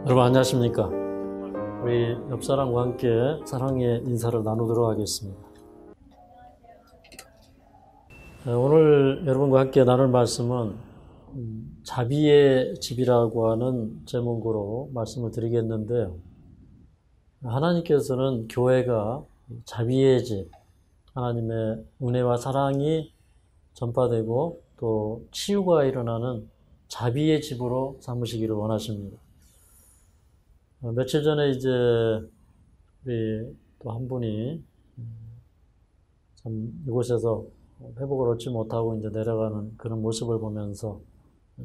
여러분 안녕하십니까? 우리 옆 사람과 함께 사랑의 인사를 나누도록 하겠습니다. 오늘 여러분과 함께 나눌 말씀은 자비의 집이라고 하는 제목으로 말씀을 드리겠는데요. 하나님께서는 교회가 자비의 집, 하나님의 은혜와 사랑이 전파되고 또 치유가 일어나는 자비의 집으로 삼으시기를 원하십니다. 며칠 전에 이제 우리 또 한 분이 참 이곳에서 회복을 얻지 못하고 이제 내려가는 그런 모습을 보면서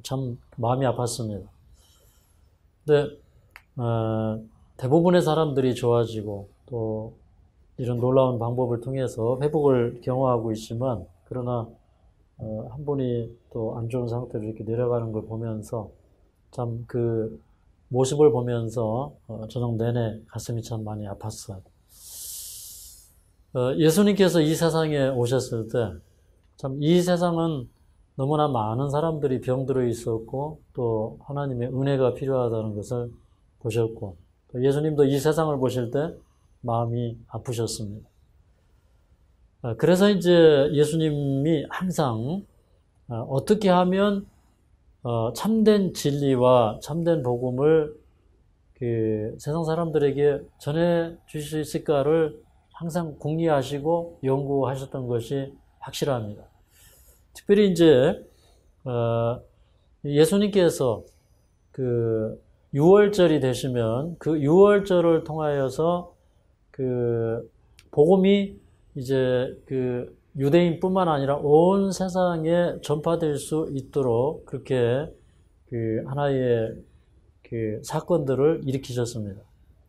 참 마음이 아팠습니다. 근데 대부분의 사람들이 좋아지고 또 이런 놀라운 방법을 통해서 회복을 경험하고 있지만, 그러나 한 분이 또 안 좋은 상태로 이렇게 내려가는 걸 보면서 참 그 모습을 보면서 저녁 내내 가슴이 참 많이 아팠어요. 예수님께서 이 세상에 오셨을 때 참 이 세상은 너무나 많은 사람들이 병들어 있었고 또 하나님의 은혜가 필요하다는 것을 보셨고, 또 예수님도 이 세상을 보실 때 마음이 아프셨습니다. 그래서 이제 예수님이 항상 어떻게 하면 참된 진리와 참된 복음을 그 세상 사람들에게 전해 주실 수 있을까를 항상 궁리하시고 연구하셨던 것이 확실합니다. 특별히 이제 예수님께서 그 유월절이 되시면 그 유월절을 통하여서 그 복음이 이제 그 유대인뿐만 아니라 온 세상에 전파될 수 있도록 그렇게 그 하나의 그 사건들을 일으키셨습니다.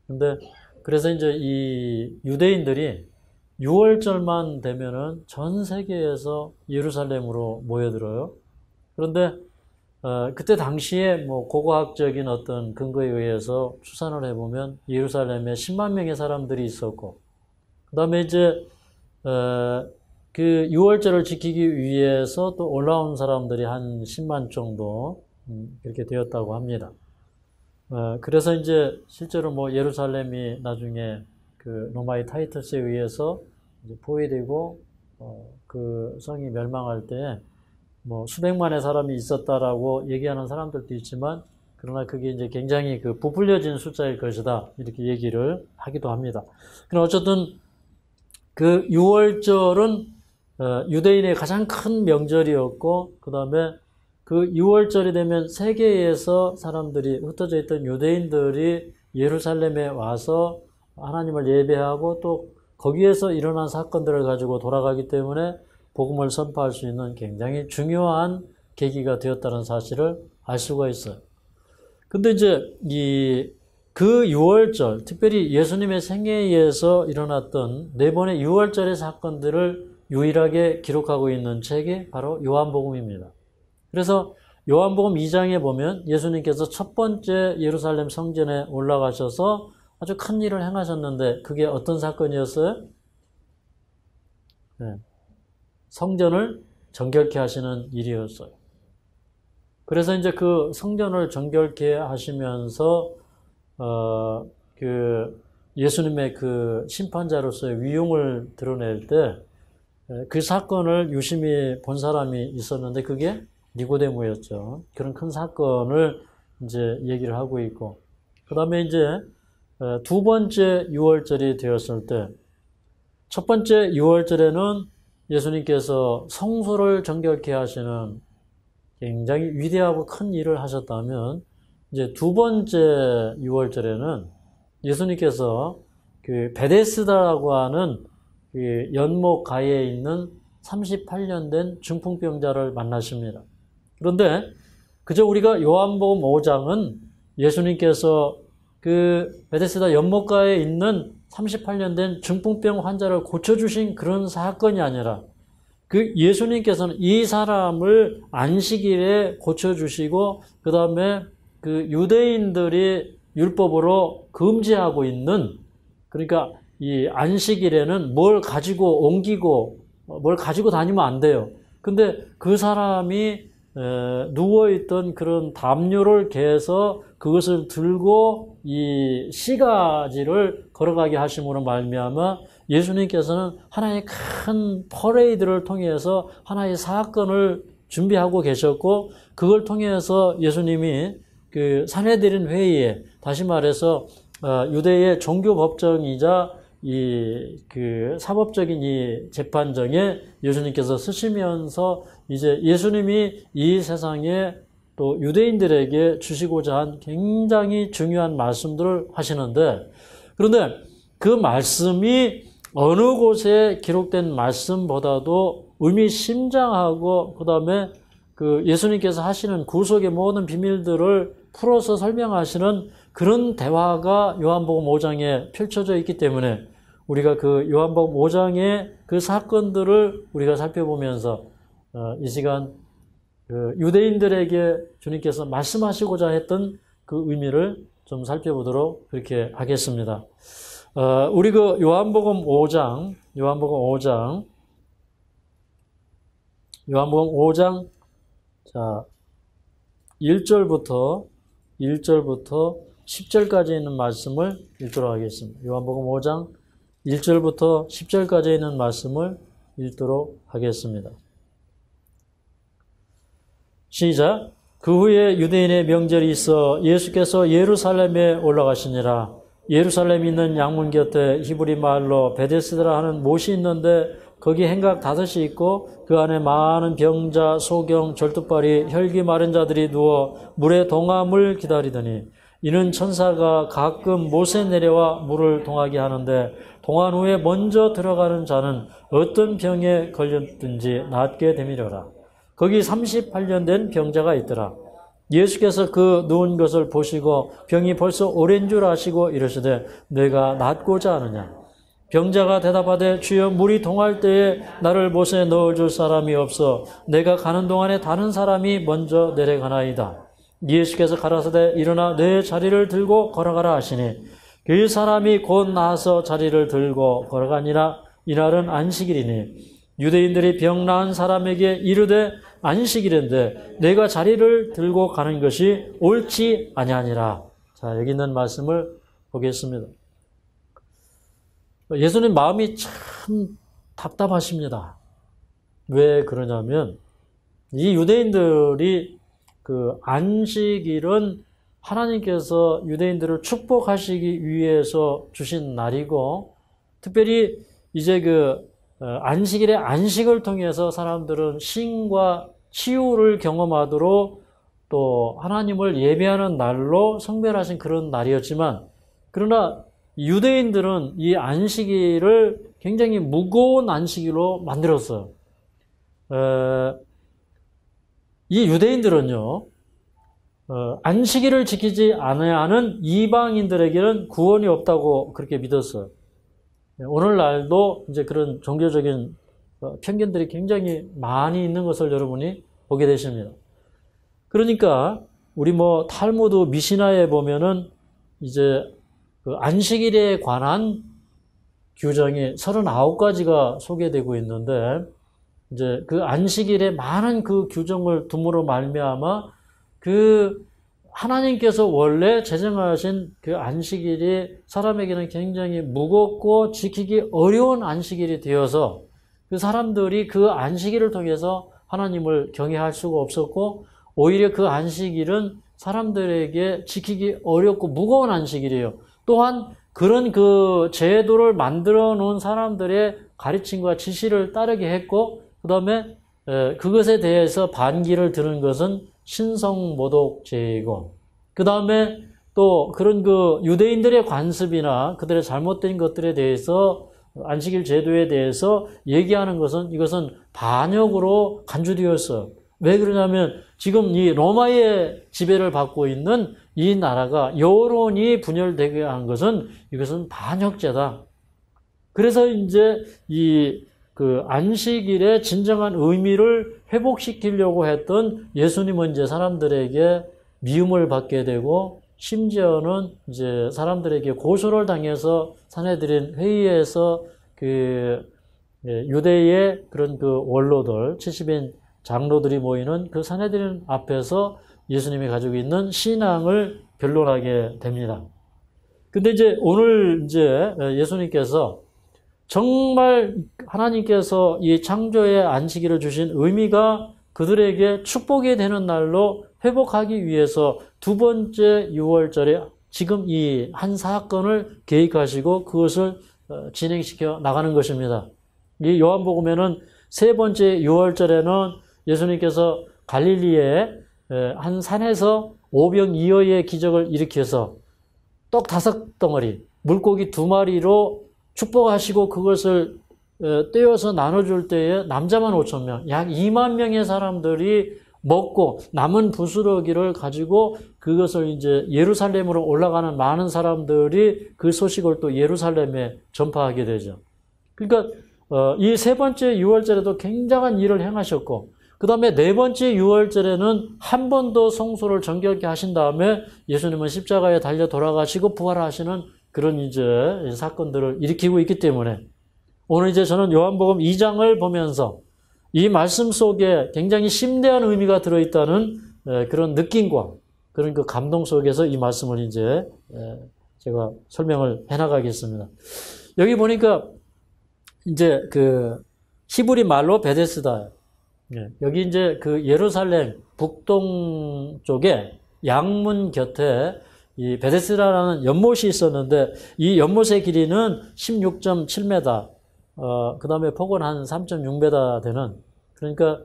근데 그래서 이제 이 유대인들이 6월절만 되면은 전 세계에서 예루살렘으로 모여들어요. 그런데 그때 당시에 뭐 고고학적인 어떤 근거에 의해서 추산을 해보면 예루살렘에 10만 명의 사람들이 있었고, 그 다음에 이제 그 6월절을 지키기 위해서 또 올라온 사람들이 한 10만 정도 그렇게 되었다고 합니다. 그래서 이제 실제로 뭐 예루살렘이 나중에 그 로마의 타이터스에 의해서 이제 포위되고 그 성이 멸망할 때 뭐 수백만의 사람이 있었다라고 얘기하는 사람들도 있지만, 그러나 그게 이제 굉장히 그 부풀려진 숫자일 것이다 이렇게 얘기를 하기도 합니다. 그럼 어쨌든 그 6월절은 유대인의 가장 큰 명절이었고, 그 다음에 그 6월절이 되면 세계에서 사람들이 흩어져 있던 유대인들이 예루살렘에 와서 하나님을 예배하고 또 거기에서 일어난 사건들을 가지고 돌아가기 때문에 복음을 선포할 수 있는 굉장히 중요한 계기가 되었다는 사실을 알 수가 있어요. 근데 이제 그 6월절, 특별히 예수님의 생애에서 일어났던 4번의 6월절의 사건들을 유일하게 기록하고 있는 책이 바로 요한복음입니다. 그래서 요한복음 2장에 보면 예수님께서 첫 번째 예루살렘 성전에 올라가셔서 아주 큰 일을 행하셨는데, 그게 어떤 사건이었어요? 네. 성전을 정결케 하시는 일이었어요. 그래서 이제 그 성전을 정결케 하시면서 그 예수님의 그 심판자로서의 위용을 드러낼 때 그 사건을 유심히 본 사람이 있었는데 그게 니고데모였죠. 그런 큰 사건을 이제 얘기를 하고 있고, 그 다음에 이제 두 번째 유월절이 되었을 때, 첫 번째 유월절에는 예수님께서 성소를 정결케 하시는 굉장히 위대하고 큰 일을 하셨다면, 이제 두 번째 유월절에는 예수님께서 그 베데스다라고 하는 그 연못 가에 있는 38년 된 중풍병자를 만나십니다. 그런데 그저 우리가 요한복음 5장은 예수님께서 그 베데스다 연못가에 있는 38년 된 중풍병 환자를 고쳐주신 그런 사건이 아니라, 그 예수님께서는 이 사람을 안식일에 고쳐주시고, 그 다음에 그 유대인들이 율법으로 금지하고 있는, 그러니까 이 안식일에는 뭘 가지고 옮기고 뭘 가지고 다니면 안 돼요. 근데 그 사람이 누워있던 그런 담요를 개서 그것을 들고 이 시가지를 걸어가게 하심으로 말미암아 예수님께서는 하나의 큰 퍼레이드를 통해서 하나의 사건을 준비하고 계셨고, 그걸 통해서 예수님이 그 산헤드린 회의에, 다시 말해서 유대의 종교 법정이자 이 그 사법적인 이 재판정에 예수님께서 쓰시면서 이제 예수님이 이 세상에 또 유대인들에게 주시고자 한 굉장히 중요한 말씀들을 하시는데, 그런데 그 말씀이 어느 곳에 기록된 말씀보다도 의미심장하고, 그 다음에 그 예수님께서 하시는 구속의 모든 비밀들을 풀어서 설명하시는 그런 대화가 요한복음 5장에 펼쳐져 있기 때문에 우리가 그 요한복음 5장의 그 사건들을 우리가 살펴보면서 이 시간 그 유대인들에게 주님께서 말씀하시고자 했던 그 의미를 좀 살펴보도록 그렇게 하겠습니다. 우리 그 요한복음 5장 자 1절부터 10절까지 있는 말씀을 읽도록 하겠습니다. 요한복음 5장 1절부터 10절까지 있는 말씀을 읽도록 하겠습니다. 시작. 그 후에 유대인의 명절이 있어 예수께서 예루살렘에 올라가시니라. 예루살렘에 있는 양문 곁에 히브리 말로 베데스다라 하는 못이 있는데 거기 행각 5이 있고 그 안에 많은 병자, 소경, 절뚝발이, 혈기 마른 자들이 누워 물의 동함을 기다리더니 이는 천사가 가끔 못에 내려와 물을 동하게 하는데 동한 후에 먼저 들어가는 자는 어떤 병에 걸렸든지 낫게 되미려라. 거기 38년 된 병자가 있더라. 예수께서 그 누운 것을 보시고 병이 벌써 오랜 줄 아시고 이르시되 내가 낫고자 하느냐. 병자가 대답하되 주여 물이 동할 때에 나를 못에 넣어줄 사람이 없어 내가 가는 동안에 다른 사람이 먼저 내려가나이다. 예수께서 가라사대 일어나 내 자리를 들고 걸어가라 하시니 그 사람이 곧 나아서 자리를 들고 걸어가니라. 이날은 안식일이니 유대인들이 병 나은 사람에게 이르되 안식일인데 내가 자리를 들고 가는 것이 옳지 아니하니라. 자, 여기 있는 말씀을 보겠습니다. 예수님 마음이 참 답답하십니다. 왜 그러냐면 이 유대인들이 그 안식일은 하나님께서 유대인들을 축복하시기 위해서 주신 날이고, 특별히 이제 그 안식일의 안식을 통해서 사람들은 쉼과 치유를 경험하도록 또 하나님을 예배하는 날로 성별하신 그런 날이었지만, 그러나 유대인들은 이 안식일을 굉장히 무거운 안식일로 만들었어요. 이 유대인들은요, 안식일을 지키지 않아야 하는 이방인들에게는 구원이 없다고 그렇게 믿었어요. 오늘날도 이제 그런 종교적인 편견들이 굉장히 많이 있는 것을 여러분이 보게 되십니다. 그러니까 우리 뭐 탈무드 미시나에 보면은 이제 그 안식일에 관한 규정이 39가지가 소개되고 있는데, 이제 그 안식일에 많은 그 규정을 둠으로 말미암아 그 하나님께서 원래 제정하신 그 안식일이 사람에게는 굉장히 무겁고 지키기 어려운 안식일이 되어서 그 사람들이 그 안식일을 통해서 하나님을 경외할 수가 없었고, 오히려 그 안식일은 사람들에게 지키기 어렵고 무거운 안식일이에요. 또한 그런 그 제도를 만들어 놓은 사람들의 가르침과 지시를 따르게 했고, 그 다음에 그것에 대해서 반기를 드는 것은 신성모독죄이고, 그 다음에 또 그런 그 유대인들의 관습이나 그들의 잘못된 것들에 대해서 안식일 제도에 대해서 얘기하는 것은 이것은 반역으로 간주되었어요. 왜 그러냐면 지금 이 로마의 지배를 받고 있는 이 나라가 여론이 분열되게 한 것은 이것은 반역죄다. 그래서 이제 이 그 안식일의 진정한 의미를 회복시키려고 했던 예수님은 이제 사람들에게 미움을 받게 되고, 심지어는 이제 사람들에게 고소를 당해서 산헤드린 회의에서 그 유대의 그런 그 원로들 70인 장로들이 모이는 그 산헤드린 앞에서 예수님이 가지고 있는 신앙을 변론하게 됩니다. 근데 이제 오늘 이제 예수님께서 정말 하나님께서 이 창조의 안식일을 주신 의미가 그들에게 축복이 되는 날로 회복하기 위해서 두 번째 유월절에 지금 이 한 사건을 계획하시고 그것을 진행시켜 나가는 것입니다. 이 요한복음에는 세 번째 유월절에는 예수님께서 갈릴리의 한 산에서 오병이어의 기적을 일으켜서 떡 5덩어리, 물고기 2마리로 축복하시고 그것을 떼어서 나눠줄 때에 남자만 5,000명, 약 2만 명의 사람들이 먹고 남은 부스러기를 가지고 그것을 이제 예루살렘으로 올라가는 많은 사람들이 그 소식을 또 예루살렘에 전파하게 되죠. 그러니까 이 세 번째 유월절에도 굉장한 일을 행하셨고 그 다음에 네 번째 유월절에는 한 번 더 성소를 정결케 하신 다음에 예수님은 십자가에 달려 돌아가시고 부활하시는 그런 이제 사건들을 일으키고 있기 때문에 오늘 이제 저는 요한복음 2장을 보면서 이 말씀 속에 굉장히 심대한 의미가 들어있다는 그런 느낌과 그런 그 감동 속에서 이 말씀을 이제 제가 설명을 해나가겠습니다. 여기 보니까 이제 그 히브리 말로 베데스다. 여기 이제 그 예루살렘 북동쪽에 양문 곁에 이 베데스다라는 연못이 있었는데 이 연못의 길이는 16.7m, 그 다음에 폭은 한 3.6m 되는 그러니까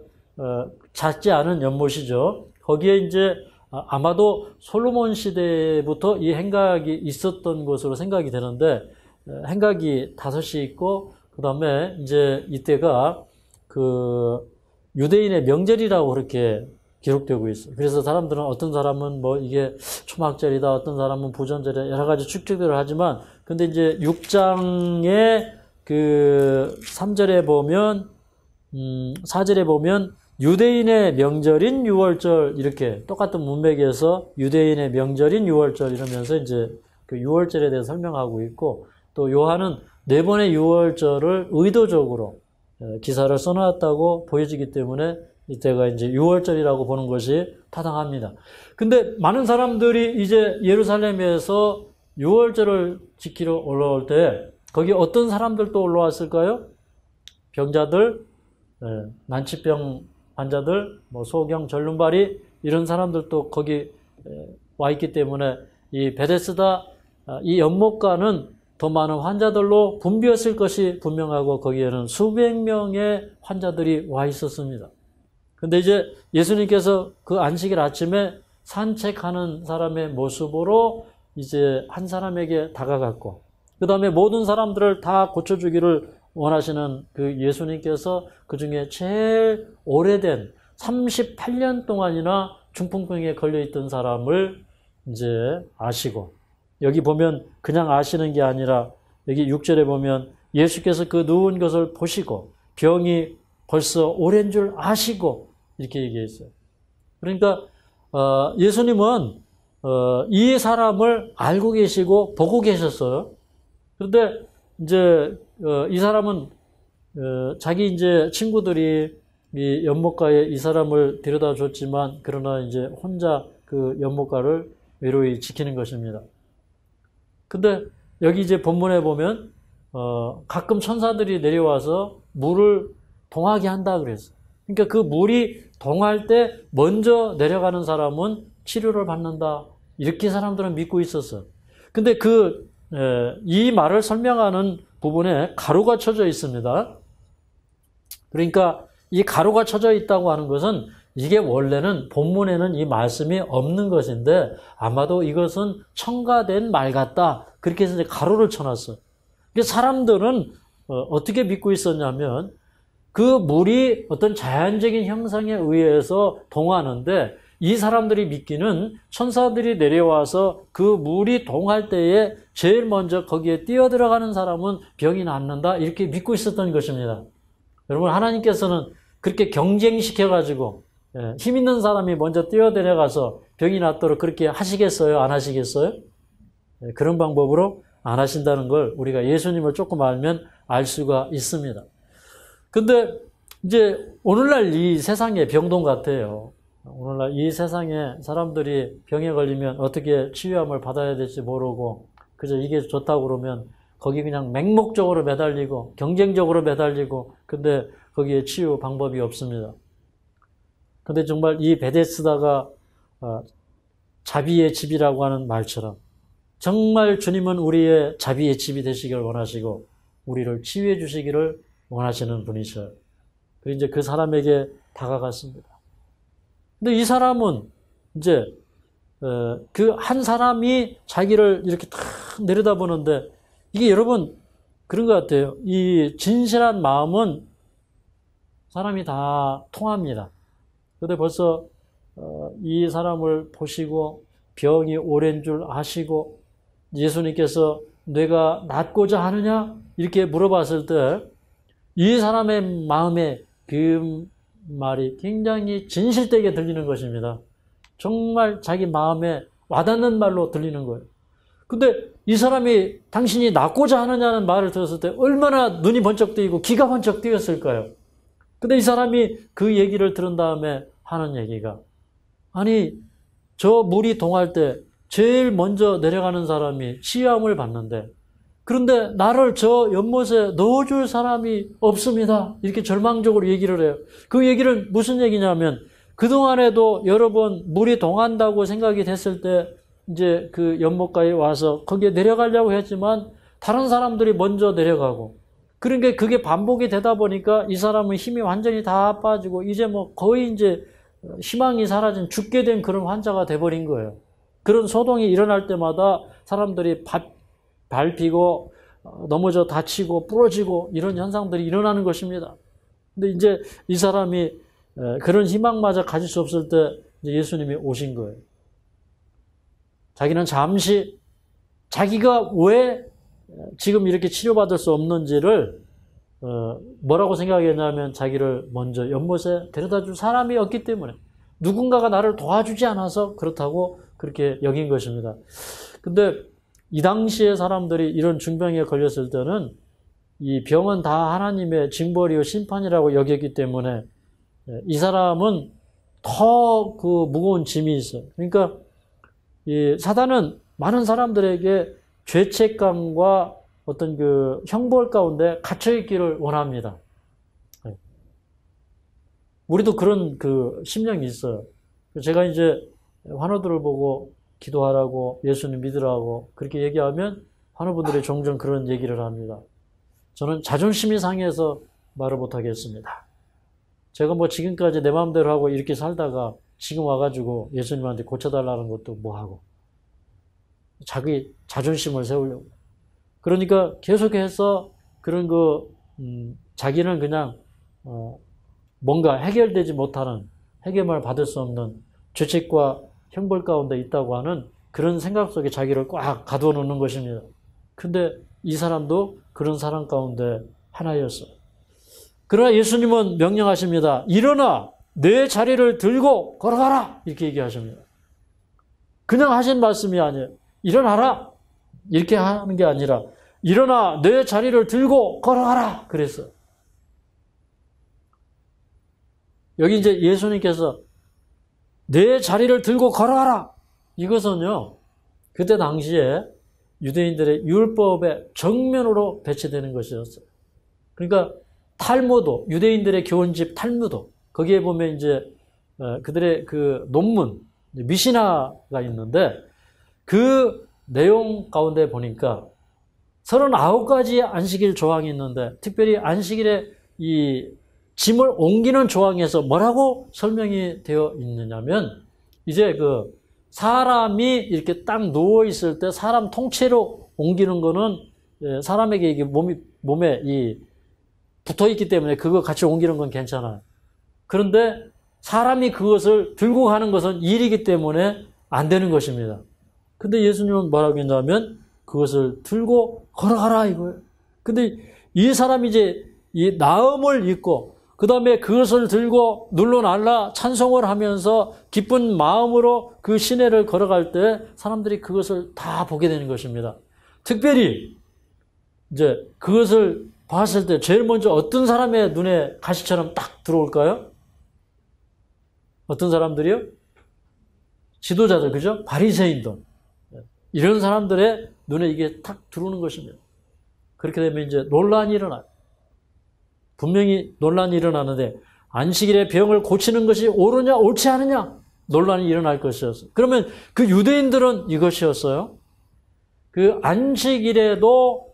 작지 않은 연못이죠. 거기에 이제 아마도 솔로몬 시대부터 이 행각이 있었던 것으로 생각이 되는데 행각이 5이 있고 그 다음에 이제 이때가 그 유대인의 명절이라고 그렇게 기록되고 있어요. 그래서 사람들은 어떤 사람은 뭐 이게 초막절이다, 어떤 사람은 부전절이다, 여러 가지 축제들을 하지만, 근데 이제 6장의 그 3절에 보면, 4절에 보면 유대인의 명절인 유월절 이렇게 똑같은 문맥에서 유대인의 명절인 유월절 이러면서 이제 그 유월절에 대해서 설명하고 있고 또 요한은 4번의 유월절을 의도적으로 기사를 써놨다고 보여지기 때문에 이때가 이제 유월절이라고 보는 것이 타당합니다. 근데 많은 사람들이 이제 예루살렘에서 유월절을 지키러 올라올 때 거기 어떤 사람들도 올라왔을까요? 병자들, 난치병 환자들, 뭐 소경, 절름발이 이런 사람들도 거기 와 있기 때문에 이 베데스다 이 연못가는 더 많은 환자들로 붐비었을 것이 분명하고 거기에는 수백 명의 환자들이 와 있었습니다. 근데 이제 예수님께서 그 안식일 아침에 산책하는 사람의 모습으로 이제 한 사람에게 다가갔고 그 다음에 모든 사람들을 다 고쳐주기를 원하시는 그 예수님께서 그 중에 제일 오래된 38년 동안이나 중풍병에 걸려있던 사람을 이제 아시고 여기 보면 그냥 아시는 게 아니라 여기 6절에 보면 예수께서 그 누운 것을 보시고 병이 벌써 오랜 줄 아시고 이렇게 얘기했어요. 그러니까 예수님은 이 사람을 알고 계시고 보고 계셨어요. 그런데 이제 이 사람은 자기 이제 친구들이 이 연못가에 이 사람을 데려다 줬지만 그러나 이제 혼자 그 연못가를 외로이 지키는 것입니다. 근데 여기 이제 본문에 보면 가끔 천사들이 내려와서 물을 동하게 한다 그랬어요. 그러니까 그 물이 동할 때 먼저 내려가는 사람은 치료를 받는다. 이렇게 사람들은 믿고 있었어요. 근데 이 말을 설명하는 부분에 가루가 쳐져 있습니다. 그러니까 이 가루가 쳐져 있다고 하는 것은 이게 원래는 본문에는 이 말씀이 없는 것인데 아마도 이것은 첨가된 말 같다. 그렇게 해서 이제 가루를 쳐놨어요. 사람들은 어떻게 믿고 있었냐면 그 물이 어떤 자연적인 형상에 의해서 동하는데 이 사람들이 믿기는 천사들이 내려와서 그 물이 동할 때에 제일 먼저 거기에 뛰어들어가는 사람은 병이 낫는다 이렇게 믿고 있었던 것입니다. 여러분 하나님께서는 그렇게 경쟁시켜가지고 힘 있는 사람이 먼저 뛰어내려가서 병이 낫도록 그렇게 하시겠어요? 안 하시겠어요? 그런 방법으로 안 하신다는 걸 우리가 예수님을 조금 알면 알 수가 있습니다. 근데 이제 오늘날 이 세상의 병동 같아요. 오늘날 이 세상에 사람들이 병에 걸리면 어떻게 치유함을 받아야 될지 모르고 그저 이게 좋다고 그러면 거기 그냥 맹목적으로 매달리고 경쟁적으로 매달리고 근데 거기에 치유 방법이 없습니다. 근데 정말 이 베데스다가 자비의 집이라고 하는 말처럼 정말 주님은 우리의 자비의 집이 되시기를 원하시고 우리를 치유해 주시기를 원하시는 분이셔요. 그리고 이제 그 사람에게 다가갔습니다. 근데 이 사람은 이제 그 한 사람이 자기를 이렇게 탁 내려다보는데 이게 여러분 그런 것 같아요. 이 진실한 마음은 사람이 다 통합니다. 근데 벌써 이 사람을 보시고 병이 오랜 줄 아시고 예수님께서 내가 낫고자 하느냐 이렇게 물어봤을 때 이 사람의 마음에 그 말이 굉장히 진실되게 들리는 것입니다. 정말 자기 마음에 와닿는 말로 들리는 거예요. 근데 이 사람이 당신이 낫고자 하느냐는 말을 들었을 때 얼마나 눈이 번쩍 뜨이고 귀가 번쩍 뜨였을까요? 근데 이 사람이 그 얘기를 들은 다음에 하는 얘기가 아니 저 물이 동할 때 제일 먼저 내려가는 사람이 치유함을 받는데 그런데 나를 저 연못에 넣어줄 사람이 없습니다. 이렇게 절망적으로 얘기를 해요. 그 얘기를 무슨 얘기냐면 그동안에도 여러 번 물이 동한다고 생각이 됐을 때 이제 그 연못가에 와서 거기에 내려가려고 했지만 다른 사람들이 먼저 내려가고 그러니까 그게 반복이 되다 보니까 이 사람은 힘이 완전히 다 빠지고 이제 뭐 거의 이제 희망이 사라진 죽게 된 그런 환자가 돼버린 거예요. 그런 소동이 일어날 때마다 사람들이 밟히고 넘어져 다치고 부러지고 이런 현상들이 일어나는 것입니다. 근데 이제 이 사람이 그런 희망마저 가질 수 없을 때 예수님이 오신 거예요. 자기는 잠시 자기가 왜 지금 이렇게 치료받을 수 없는지를 뭐라고 생각했냐면 자기를 먼저 연못에 데려다 줄 사람이 없기 때문에 누군가가 나를 도와주지 않아서 그렇다고 그렇게 여긴 것입니다. 근데 이 당시에 사람들이 이런 중병에 걸렸을 때는 이 병은 다 하나님의 징벌이요 심판이라고 여겼기 때문에 이 사람은 더 그 무거운 짐이 있어요. 그러니까 이 사단은 많은 사람들에게 죄책감과 어떤 그 형벌 가운데 갇혀 있기를 원합니다. 우리도 그런 그 심령이 있어요. 제가 이제 환우들을 보고 기도하라고 예수님 믿으라고 그렇게 얘기하면 환우분들이 종종 그런 얘기를 합니다. 저는 자존심이 상해서 말을 못하겠습니다. 제가 뭐 지금까지 내 마음대로 하고 이렇게 살다가 지금 와가지고 예수님한테 고쳐달라는 것도 뭐하고 자기 자존심을 세우려고. 그러니까 계속해서 그런 자기는 그냥 뭔가 해결되지 못하는 해결을 받을 수 없는 죄책과 형벌 가운데 있다고 하는 그런 생각 속에 자기를 꽉 가두어 놓는 것입니다. 근데 이 사람도 그런 사람 가운데 하나였어요. 그러나 예수님은 명령하십니다. 일어나 내 자리를 들고 걸어가라 이렇게 얘기하십니다. 그냥 하신 말씀이 아니에요. 일어나라 이렇게 하는 게 아니라 일어나 내 자리를 들고 걸어가라 그랬어요. 여기 이제 예수님께서 내 자리를 들고 걸어가라 이것은요 그때 당시에 유대인들의 율법의 정면으로 배치되는 것이었어요. 그러니까 탈무도 유대인들의 교훈집 탈무도 거기에 보면 이제 그들의 그 논문 미시나가 있는데 그 내용 가운데 보니까 39가지 안식일 조항이 있는데 특별히 안식일에 이 짐을 옮기는 조항에서 뭐라고 설명이 되어 있느냐면 이제 그 사람이 이렇게 딱 누워 있을 때 사람 통째로 옮기는 거는 사람에게 이게 몸에 이 붙어 있기 때문에 그거 같이 옮기는 건 괜찮아요. 그런데 사람이 그것을 들고 가는 것은 일이기 때문에 안 되는 것입니다. 근데 예수님은 뭐라고 했냐면 그것을 들고 걸어가라 이거예요. 근데 이 사람이 이제 이 나음을 입고 그 다음에 그것을 들고 눌러날라 찬송을 하면서 기쁜 마음으로 그 시내를 걸어갈 때 사람들이 그것을 다 보게 되는 것입니다. 특별히 이제 그것을 봤을 때 제일 먼저 어떤 사람의 눈에 가시처럼 딱 들어올까요? 어떤 사람들이요? 지도자들, 그죠? 바리새인들. 이런 사람들의 눈에 이게 탁 들어오는 것입니다. 그렇게 되면 이제 논란이 일어나요. 분명히 논란이 일어나는데 안식일에 병을 고치는 것이 옳으냐 옳지 않으냐 논란이 일어날 것이었어요. 그러면 그 유대인들은 이것이었어요. 그 안식일에도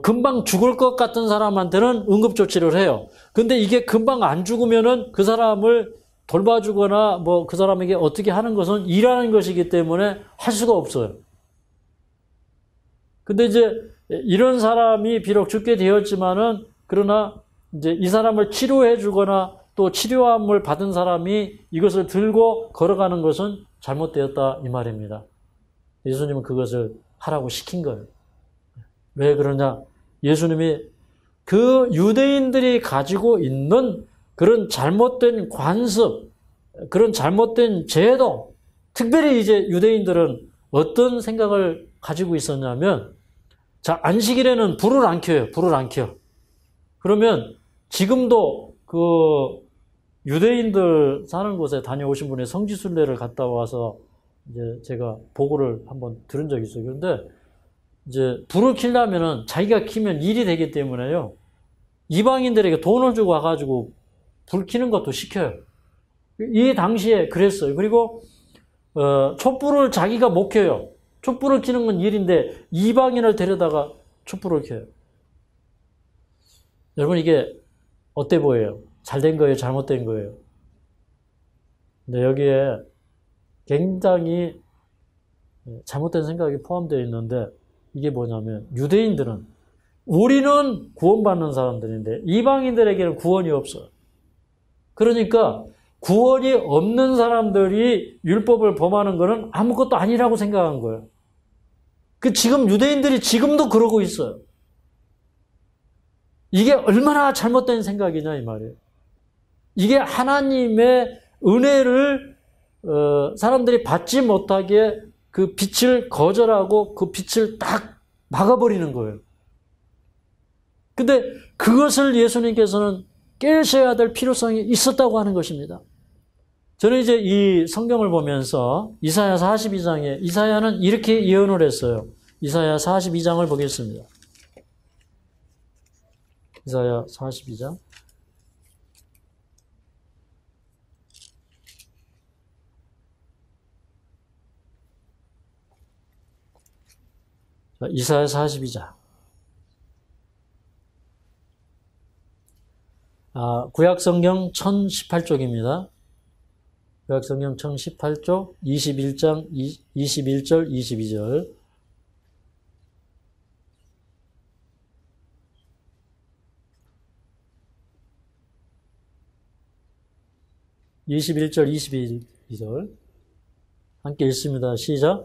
금방 죽을 것 같은 사람한테는 응급조치를 해요. 근데 이게 금방 안 죽으면은 그 사람을 돌봐주거나 뭐 그 사람에게 어떻게 하는 것은 일하는 것이기 때문에 할 수가 없어요. 근데 이제 이런 사람이 비록 죽게 되었지만은 그러나 이제 이 사람을 치료해 주거나 또 치료함을 받은 사람이 이것을 들고 걸어가는 것은 잘못되었다 이 말입니다. 예수님은 그것을 하라고 시킨 거예요. 왜 그러냐? 예수님이 그 유대인들이 가지고 있는 그런 잘못된 관습, 그런 잘못된 제도, 특별히 이제 유대인들은 어떤 생각을 가지고 있었냐면, 자, 안식일에는 불을 안 켜요. 불을 안 켜. 그러면 지금도 그 유대인들 사는 곳에 다녀오신 분이 성지순례를 갔다 와서 이제 제가 보고를 한번 들은 적이 있어요. 그런데 이제 불을 켜려면은 자기가 켜면 일이 되기 때문에요. 이방인들에게 돈을 주고 와가지고 불 켜는 것도 시켜요. 이 당시에 그랬어요. 그리고 촛불을 자기가 못 켜요. 촛불을 켜는 건 일인데 이방인을 데려다가 촛불을 켜요. 여러분 이게 어때 보여요? 잘된 거예요? 잘못된 거예요? 근데 여기에 굉장히 잘못된 생각이 포함되어 있는데 이게 뭐냐면 유대인들은 우리는 구원받는 사람들인데 이방인들에게는 구원이 없어요. 그러니까 구원이 없는 사람들이 율법을 범하는 것은 아무것도 아니라고 생각한 거예요. 지금 유대인들이 지금도 그러고 있어요. 이게 얼마나 잘못된 생각이냐 이 말이에요. 이게 하나님의 은혜를 사람들이 받지 못하게 그 빛을 거절하고 그 빛을 딱 막아버리는 거예요. 근데 그것을 예수님께서는 깨셔야 될 필요성이 있었다고 하는 것입니다. 저는 이제 이 성경을 보면서 이사야 42장에 이사야는 이렇게 예언을 했어요. 이사야 42장을 보겠습니다. 이사야 42장. 자, 이사야 42장. 구약성경 1018쪽입니다. 구약성경 1018쪽 21장 21절 22절. (21절) (22절) 함께 읽습니다. 시작.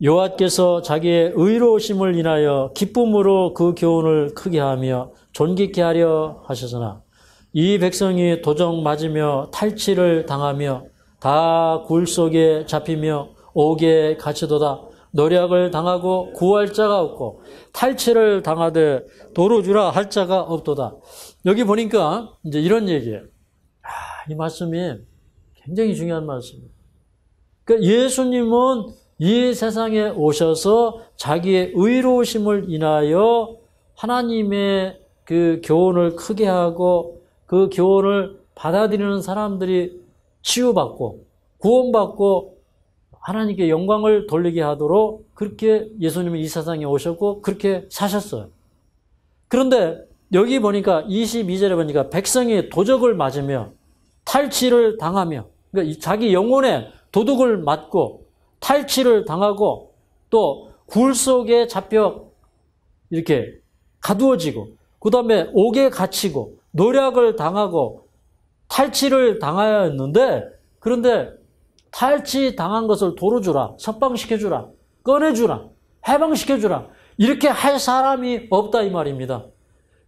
여호와께서 자기의 의로우심을 인하여 기쁨으로 그 교훈을 크게 하며 존귀케 하려 하셨으나 이 백성이 도적 맞으며 탈취를 당하며 다 굴 속에 잡히며 옥에 갇히도다. 노력을 당하고 구할 자가 없고 탈취를 당하되 도로 주라 할 자가 없도다. 여기 보니까 이제 이런 얘기예요. 이 말씀이 굉장히 중요한 말씀이에요. 그러니까 예수님은 이 세상에 오셔서 자기의 의로우심을 인하여 하나님의 그 교훈을 크게 하고 그 교훈을 받아들이는 사람들이 치유받고 구원받고 하나님께 영광을 돌리게 하도록 그렇게 예수님이 이 세상에 오셨고 그렇게 사셨어요. 그런데 여기 보니까 22절에 보니까 백성이 도적을 맞으며 탈취를 당하며 그러니까 자기 영혼에 도둑을 맞고 탈취를 당하고 또 굴 속에 잡혀 이렇게 가두어지고 그 다음에 옥에 갇히고 노략을 당하고 탈취를 당하였는데 그런데 탈취 당한 것을 도로 주라, 석방시켜주라, 꺼내주라, 해방시켜주라 이렇게 할 사람이 없다 이 말입니다.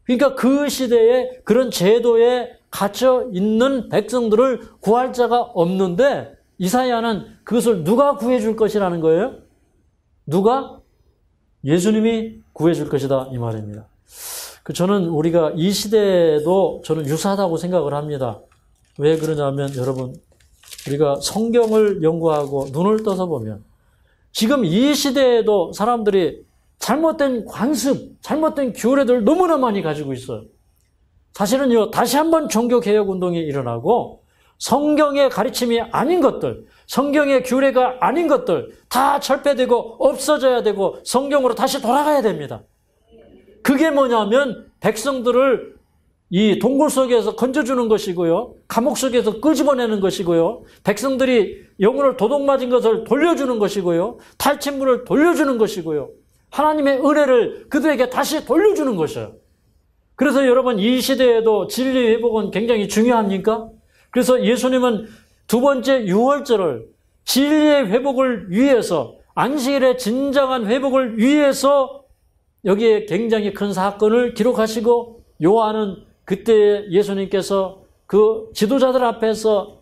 그러니까 그 시대에 그런 제도에 갇혀 있는 백성들을 구할 자가 없는데 이사야는 그것을 누가 구해줄 것이라는 거예요? 누가? 예수님이 구해줄 것이다 이 말입니다. 저는 우리가 이 시대에도 저는 유사하다고 생각을 합니다. 왜 그러냐면 여러분, 우리가 성경을 연구하고 눈을 떠서 보면 지금 이 시대에도 사람들이 잘못된 관습, 잘못된 규례들 너무나 많이 가지고 있어요. 사실은요, 다시 한번 종교개혁운동이 일어나고 성경의 가르침이 아닌 것들, 성경의 규례가 아닌 것들 다 철폐되고 없어져야 되고 성경으로 다시 돌아가야 됩니다. 그게 뭐냐면 백성들을 이 동굴 속에서 건져주는 것이고요. 감옥 속에서 끄집어내는 것이고요. 백성들이 영혼을 도둑맞은 것을 돌려주는 것이고요. 탈취물을 돌려주는 것이고요. 하나님의 은혜를 그들에게 다시 돌려주는 것이에요. 그래서 여러분, 이 시대에도 진리 회복은 굉장히 중요합니까? 그래서 예수님은 두 번째 유월절을 진리의 회복을 위해서, 안식일의 진정한 회복을 위해서 여기에 굉장히 큰 사건을 기록하시고, 요한은 그때 예수님께서 그 지도자들 앞에서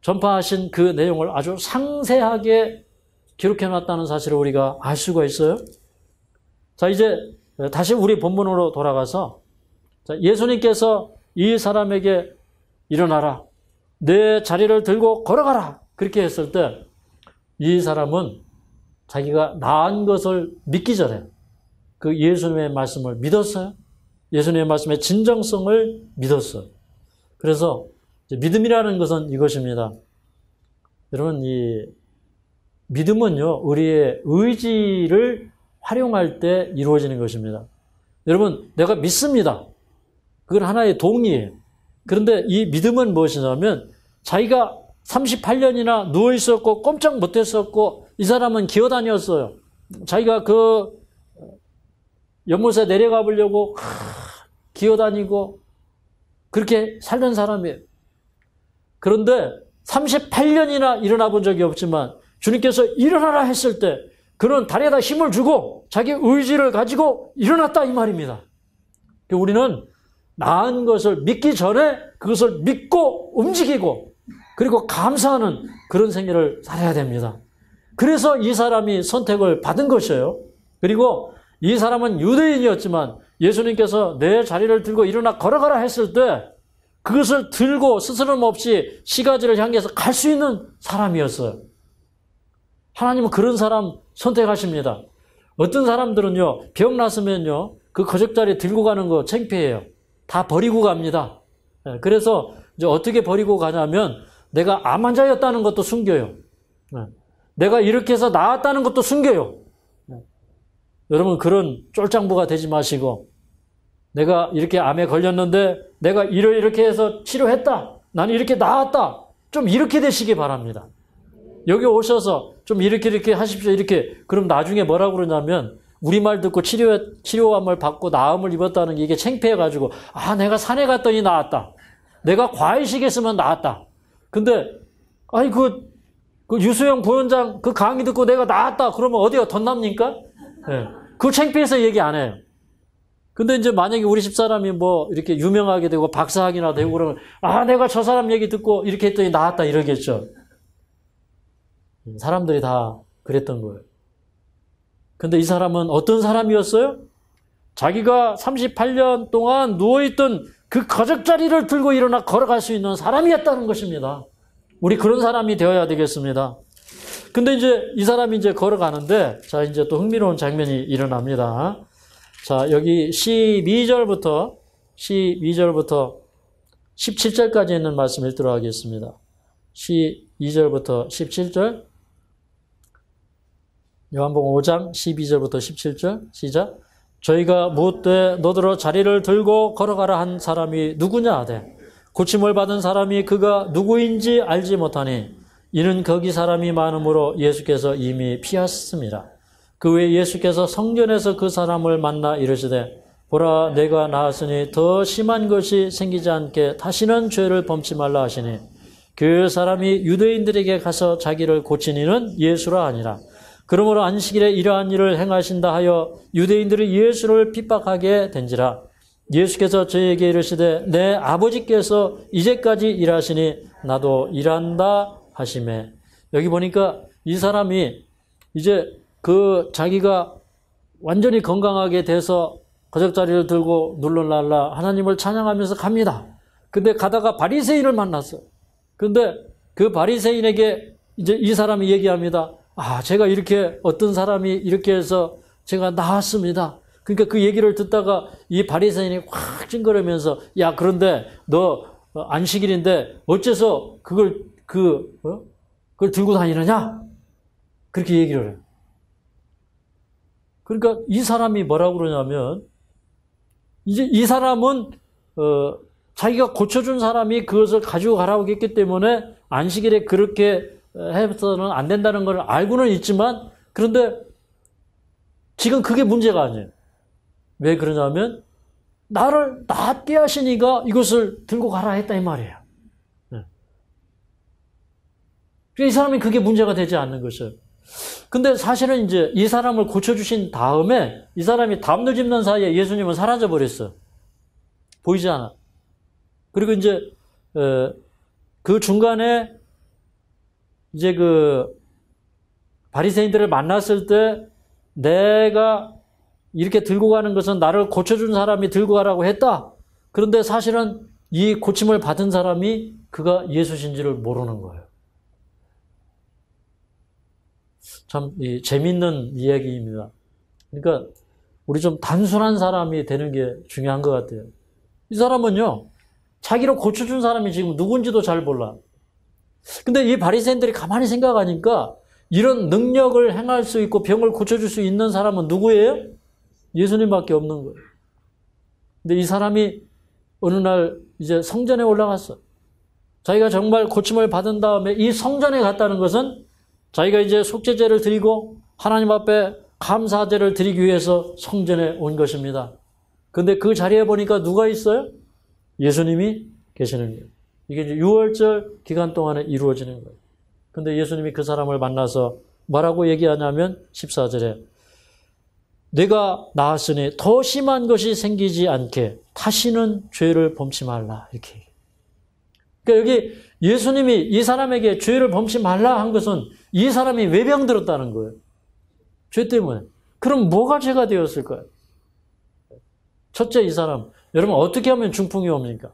전파하신 그 내용을 아주 상세하게 기록해놨다는 사실을 우리가 알 수가 있어요. 자, 이제 다시 우리 본문으로 돌아가서, 예수님께서 이 사람에게 일어나라, 내 자리를 들고 걸어가라, 그렇게 했을 때 이 사람은 자기가 나은 것을 믿기 전에 그 예수님의 말씀을 믿었어요. 예수님의 말씀의 진정성을 믿었어요. 그래서 믿음이라는 것은 이것입니다. 여러분, 이 믿음은요, 우리의 의지를 활용할 때 이루어지는 것입니다. 여러분, 내가 믿습니다. 그건 하나의 동의예요. 그런데 이 믿음은 무엇이냐면, 자기가 38년이나 누워있었고 꼼짝 못했었고, 이 사람은 기어다녔어요. 자기가 그 연못에 내려가 보려고 기어다니고 그렇게 살던 사람이에요. 그런데 38년이나 일어나 본 적이 없지만 주님께서 일어나라 했을 때 그는 다리에다 힘을 주고 자기 의지를 가지고 일어났다, 이 말입니다. 우리는 나은 것을 믿기 전에 그것을 믿고 움직이고 그리고 감사하는 그런 생애를 살아야 됩니다. 그래서 이 사람이 선택을 받은 것이에요. 그리고 이 사람은 유대인이었지만 예수님께서 내 자리를 들고 일어나 걸어가라 했을 때 그것을 들고 스스럼 없이 시가지를 향해서 갈 수 있는 사람이었어요. 하나님은 그런 사람 선택하십니다. 어떤 사람들은요, 병 났으면요, 그 거적자리 들고 가는 거 창피해요. 다 버리고 갑니다. 그래서 이제 어떻게 버리고 가냐면 내가 암 환자였다는 것도 숨겨요. 내가 이렇게 해서 나았다는 것도 숨겨요. 여러분, 그런 쫄장부가 되지 마시고, 내가 이렇게 암에 걸렸는데 내가 이렇게 해서 치료했다, 나는 이렇게 나았다, 좀 이렇게 되시기 바랍니다. 여기 오셔서 좀 이렇게 하십시오, 이렇게. 그럼 나중에 뭐라고 그러냐면 우리말 듣고 치료함을 받고 나음을 입었다는 게 이게 창피해가지고, 아, 내가 산에 갔더니 나았다, 내가 과외식했으면 나았다. 근데 아니 그 유수영 부원장 그 강의 듣고 내가 나았다 그러면 어디가 덧납니까? 네. 그 창피해서 얘기 안 해요. 근데 이제 만약에 우리 집사람이 뭐 이렇게 유명하게 되고 박사학위나 되고 그러면, 아, 내가 저 사람 얘기 듣고 이렇게 했더니 나았다, 이러겠죠. 사람들이 다 그랬던 거예요. 근데 이 사람은 어떤 사람이었어요? 자기가 38년 동안 누워있던 그 거적자리를 들고 일어나 걸어갈 수 있는 사람이었다는 것입니다. 우리 그런 사람이 되어야 되겠습니다. 근데 이제 이 사람이 이제 걸어가는데, 자, 이제 또 흥미로운 장면이 일어납니다. 자, 여기 12절부터 17절까지 있는 말씀 읽도록 하겠습니다. 12절부터 17절. 요한복음 5장 12절부터 17절. 시작. 저희가 묻되 너더러 자리를 들고 걸어가라 한 사람이 누구냐 하되, 고침을 받은 사람이 그가 누구인지 알지 못하니 이는 거기 사람이 많으므로 예수께서 이미 피하셨습니다. 그 후에 예수께서 성전에서 그 사람을 만나 이르시되, 보라, 내가 나았으니 더 심한 것이 생기지 않게 다시는 죄를 범치 말라 하시니, 그 사람이 유대인들에게 가서 자기를 고치니는 예수라 하니라. 그러므로 안식일에 이러한 일을 행하신다 하여 유대인들이 예수를 핍박하게 된지라. 예수께서 저에게 이르시되, 내 아버지께서 이제까지 일하시니 나도 일한다 하시매. 여기 보니까 이 사람이 이제 그 자기가 완전히 건강하게 돼서 거적자리를 들고 눌러날라 하나님을 찬양하면서 갑니다. 근데 가다가 바리새인을 만났어요. 근데 그 바리새인에게 이제 이 사람이 얘기합니다. 아, 제가 이렇게 어떤 사람이 이렇게 해서 제가 나왔습니다. 그러니까 그 얘기를 듣다가 이 바리새인이 확 찡그러면서 야, 그런데 너 안식일인데 어째서 그걸 들고 다니느냐? 그렇게 얘기를 해요. 그러니까 이 사람이 뭐라고 그러냐면 이제 이 사람은 자기가 고쳐준 사람이 그것을 가지고 가라고 했기 때문에 안식일에 그렇게 해서는 안 된다는 걸 알고는 있지만 그런데 지금 그게 문제가 아니에요. 왜 그러냐면 나를 낫게 하시니까 이것을 들고 가라 했다 이 말이에요. 이 사람이 그게 문제가 되지 않는 것이에요. 근데 사실은 이제 이 사람을 고쳐주신 다음에 이 사람이 담요 짚는 사이에 예수님은 사라져버렸어요. 보이지 않아. 그리고 이제 그 중간에 이제 그 바리새인들을 만났을 때 내가 이렇게 들고 가는 것은 나를 고쳐준 사람이 들고 가라고 했다. 그런데 사실은 이 고침을 받은 사람이 그가 예수신지를 모르는 거예요. 참 재밌는 이야기입니다. 그러니까 우리 좀 단순한 사람이 되는 게 중요한 것 같아요. 이 사람은요, 자기를 고쳐준 사람이 지금 누군지도 잘 몰라. 근데 이 바리새인들이 가만히 생각하니까 이런 능력을 행할 수 있고 병을 고쳐줄 수 있는 사람은 누구예요? 예수님밖에 없는 거예요. 근데 이 사람이 어느 날 이제 성전에 올라갔어. 자기가 정말 고침을 받은 다음에 이 성전에 갔다는 것은 자기가 이제 속죄제를 드리고 하나님 앞에 감사제를 드리기 위해서 성전에 온 것입니다. 근데 그 자리에 보니까 누가 있어요? 예수님이 계시는 거예요. 이게 이제 6월절 기간 동안에 이루어지는 거예요. 근데 예수님이 그 사람을 만나서 뭐라고 얘기하냐면 14절에 내가 나았으니 더 심한 것이 생기지 않게 다시는 죄를 범치 말라 이렇게 얘기해요. 그러니까 여기 예수님이 이 사람에게 죄를 범치 말라 한 것은 이 사람이 외병 들었다는 거예요. 죄 때문에. 그럼 뭐가 죄가 되었을까요? 첫째, 이 사람. 여러분 어떻게 하면 중풍이 옵니까?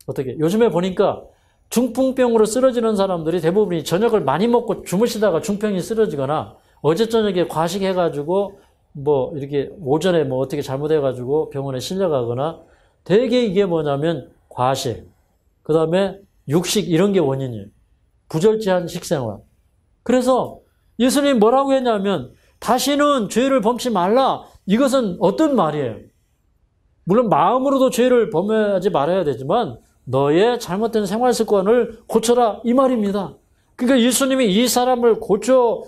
어떻게? 요즘에 보니까 중풍병으로 쓰러지는 사람들이 대부분이 저녁을 많이 먹고 주무시다가 중풍이 쓰러지거나 어제 저녁에 과식해가지고 뭐 이렇게 오전에 뭐 어떻게 잘못해가지고 병원에 실려가거나 대개 이게 뭐냐면 과식, 그 다음에 육식 이런 게 원인이에요. 부절제한 식생활. 그래서 예수님이 뭐라고 했냐면 다시는 죄를 범치 말라. 이것은 어떤 말이에요? 물론 마음으로도 죄를 범하지 말아야 되지만 너의 잘못된 생활 습관을 고쳐라 이 말입니다. 그러니까 예수님이 이 사람을 고쳐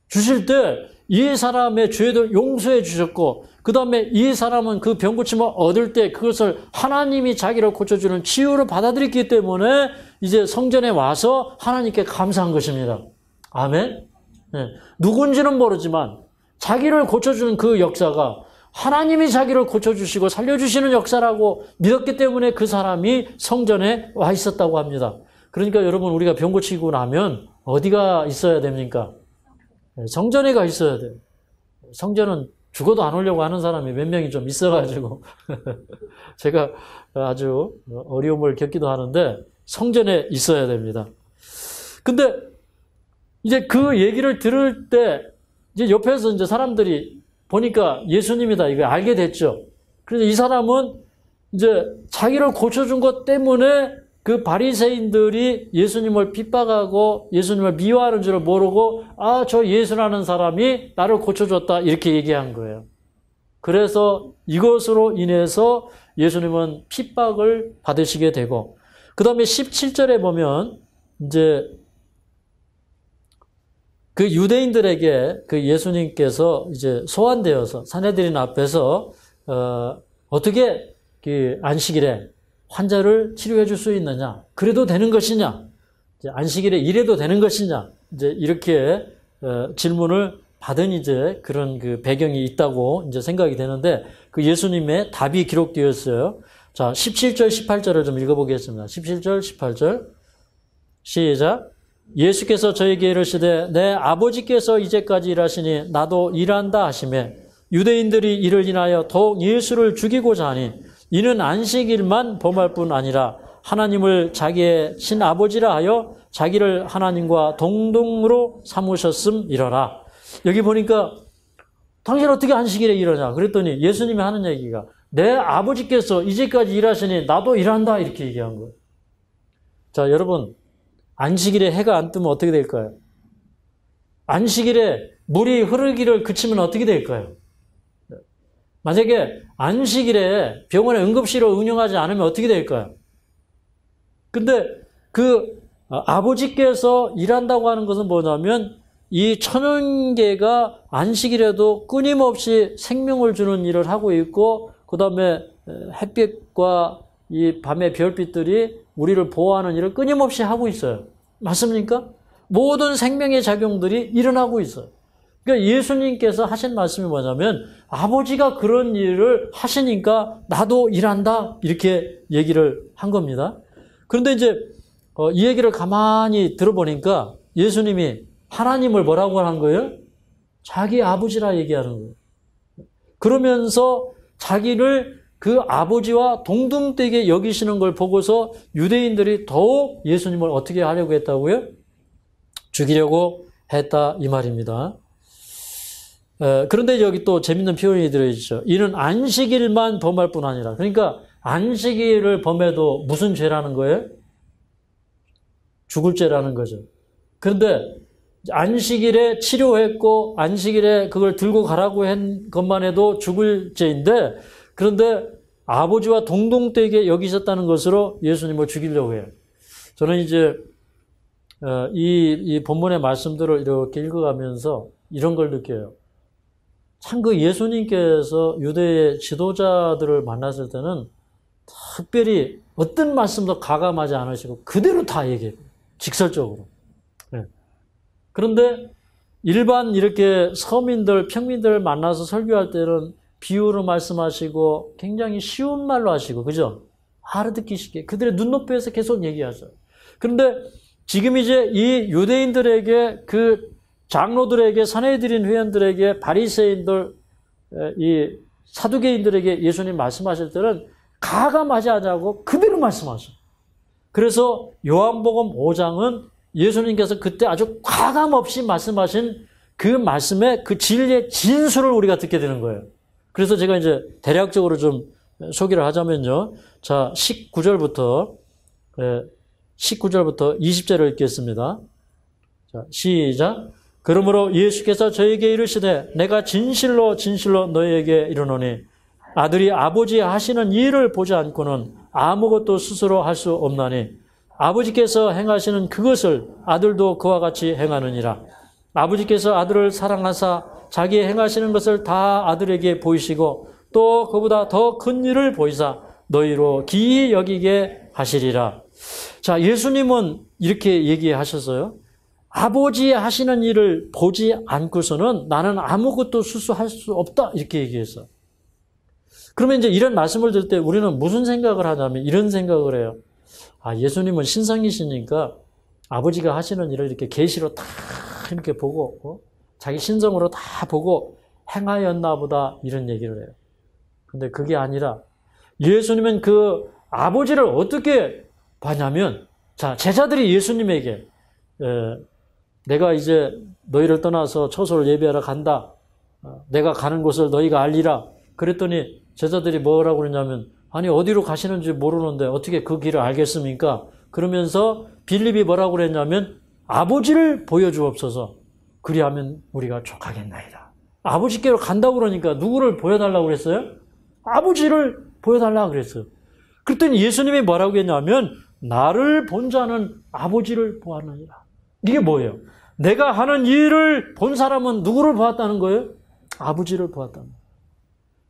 주실 때 이 사람의 죄를 용서해 주셨고 그 다음에 이 사람은 그 병고침을 얻을 때 그것을 하나님이 자기를 고쳐주는 치유를 받아들였기 때문에 이제 성전에 와서 하나님께 감사한 것입니다. 아멘. 네. 누군지는 모르지만 자기를 고쳐주는 그 역사가 하나님이 자기를 고쳐주시고 살려주시는 역사라고 믿었기 때문에 그 사람이 성전에 와 있었다고 합니다. 그러니까 여러분 우리가 병 고치고 나면 어디가 있어야 됩니까? 성전에 가 있어야 돼요. 성전은 죽어도 안 오려고 하는 사람이 몇 명이 좀 있어가지고 제가 아주 어려움을 겪기도 하는데 성전에 있어야 됩니다. 근데 이제 그 얘기를 들을 때 이제 옆에서 이제 사람들이 보니까 예수님이다 이거 알게 됐죠. 그래서 이 사람은 이제 자기를 고쳐준 것 때문에 그 바리새인들이 예수님을 핍박하고 예수님을 미워하는 줄을 모르고 아, 저 예수라는 사람이 나를 고쳐줬다 이렇게 얘기한 거예요. 그래서 이것으로 인해서 예수님은 핍박을 받으시게 되고 그 다음에 17절에 보면 이제 그 유대인들에게 그 예수님께서 이제 소환되어서 산헤드린 앞에서 어떻게 그 안식일에 환자를 치료해 줄 수 있느냐? 그래도 되는 것이냐? 이제 안식일에 이래도 되는 것이냐? 이제 이렇게 질문을 받은 이제 그런 그 배경이 있다고 이제 생각이 되는데 그 예수님의 답이 기록되어 있어요. 자, 17절, 18절을 좀 읽어보겠습니다. 17절, 18절. 시작. 예수께서 저에게 이르시되 내 아버지께서 이제까지 일하시니 나도 일한다 하시매 유대인들이 이를 인하여 더욱 예수를 죽이고자 하니 이는 안식일만 범할 뿐 아니라 하나님을 자기의 친아버지라 하여 자기를 하나님과 동등으로 삼으셨음이러라. 여기 보니까 당신 어떻게 안식일에 일하냐 그랬더니 예수님이 하는 얘기가 내 아버지께서 이제까지 일하시니 나도 일한다 이렇게 얘기한 거예요. 자, 여러분 안식일에 해가 안 뜨면 어떻게 될까요? 안식일에 물이 흐르기를 그치면 어떻게 될까요? 만약에 안식일에 병원에 응급실을 운영하지 않으면 어떻게 될까요? 근데 그 아버지께서 일한다고 하는 것은 뭐냐면 이 천연계가 안식일에도 끊임없이 생명을 주는 일을 하고 있고 그 다음에 햇빛과 이 밤의 별빛들이 우리를 보호하는 일을 끊임없이 하고 있어요. 맞습니까? 모든 생명의 작용들이 일어나고 있어요. 그러니까 예수님께서 하신 말씀이 뭐냐면 아버지가 그런 일을 하시니까 나도 일한다 이렇게 얘기를 한 겁니다. 그런데 이제 이 얘기를 가만히 들어보니까 예수님이 하나님을 뭐라고 한 거예요? 자기 아버지라 얘기하는 거예요. 그러면서 자기를 그 아버지와 동등되게 여기시는 걸 보고서 유대인들이 더욱 예수님을 어떻게 하려고 했다고요? 죽이려고 했다 이 말입니다. 그런데 여기 또 재밌는 표현이 들어있죠. 이는 안식일만 범할 뿐 아니라 그러니까 안식일을 범해도 무슨 죄라는 거예요? 죽을 죄라는 거죠. 그런데 안식일에 치료했고 안식일에 그걸 들고 가라고 한 것만 해도 죽을 죄인데 그런데 아버지와 동등되게 여기셨다는 것으로 예수님을 죽이려고 해요. 저는 이제 이 본문의 말씀들을 이렇게 읽어가면서 이런 걸 느껴요. 참 그 예수님께서 유대의 지도자들을 만났을 때는 특별히 어떤 말씀도 가감하지 않으시고 그대로 다 얘기해요. 직설적으로. 네. 그런데 일반 이렇게 서민들, 평민들 만나서 설교할 때는 비유로 말씀하시고 굉장히 쉬운 말로 하시고, 그죠? 알아듣기 쉽게 그들의 눈높이에서 계속 얘기하죠. 그런데 지금 이제 이 유대인들에게 그 장로들에게 선해드린 회원들에게 바리새인들 이 사두개인들에게 예수님 말씀하실 때는 가감하지 않자고 그대로 말씀하셔요. 그래서 요한복음 5장은 예수님께서 그때 아주 가감 없이 말씀하신 그 말씀의 그 진리의 진수를 우리가 듣게 되는 거예요. 그래서 제가 이제 대략적으로 좀 소개를 하자면요. 자, 19절부터 20절을 읽겠습니다. 자, 시작. 그러므로 예수께서 저에게 이르시되 내가 진실로 진실로 너희에게 이르노니 아들이 아버지 하시는 일을 보지 않고는 아무것도 스스로 할 수 없나니 아버지께서 행하시는 그것을 아들도 그와 같이 행하느니라. 아버지께서 아들을 사랑하사 자기 행하시는 것을 다 아들에게 보이시고 또 그보다 더 큰 일을 보이사 너희로 기이 여기게 하시리라. 자, 예수님은 이렇게 얘기하셨어요. 아버지 하시는 일을 보지 않고서는 나는 아무것도 수수할 수 없다 이렇게 얘기했어. 그러면 이제 이런 말씀을 들을 때 우리는 무슨 생각을 하냐면 이런 생각을 해요. 아, 예수님은 신성이시니까 아버지가 하시는 일을 이렇게 계시로 다 이렇게 보고 자기 신성으로 다 보고 행하였나 보다 이런 얘기를 해요. 근데 그게 아니라 예수님은 그 아버지를 어떻게 봤냐면 자, 제자들이 예수님에게 내가 이제 너희를 떠나서 처소를 예배하러 간다. 내가 가는 곳을 너희가 알리라. 그랬더니 제자들이 뭐라고 그러냐면 아니 어디로 가시는지 모르는데 어떻게 그 길을 알겠습니까? 그러면서 빌립이 뭐라고 그랬냐면 아버지를 보여주옵소서. 그리하면 우리가 족하겠나이다. 아버지께로 간다고 그러니까 누구를 보여달라고 그랬어요? 아버지를 보여달라고 그랬어요. 그랬더니 예수님이 뭐라고 했냐면 나를 본 자는 아버지를 보았느니라. 이게 뭐예요? 내가 하는 일을 본 사람은 누구를 보았다는 거예요? 아버지를 보았다는 거예요.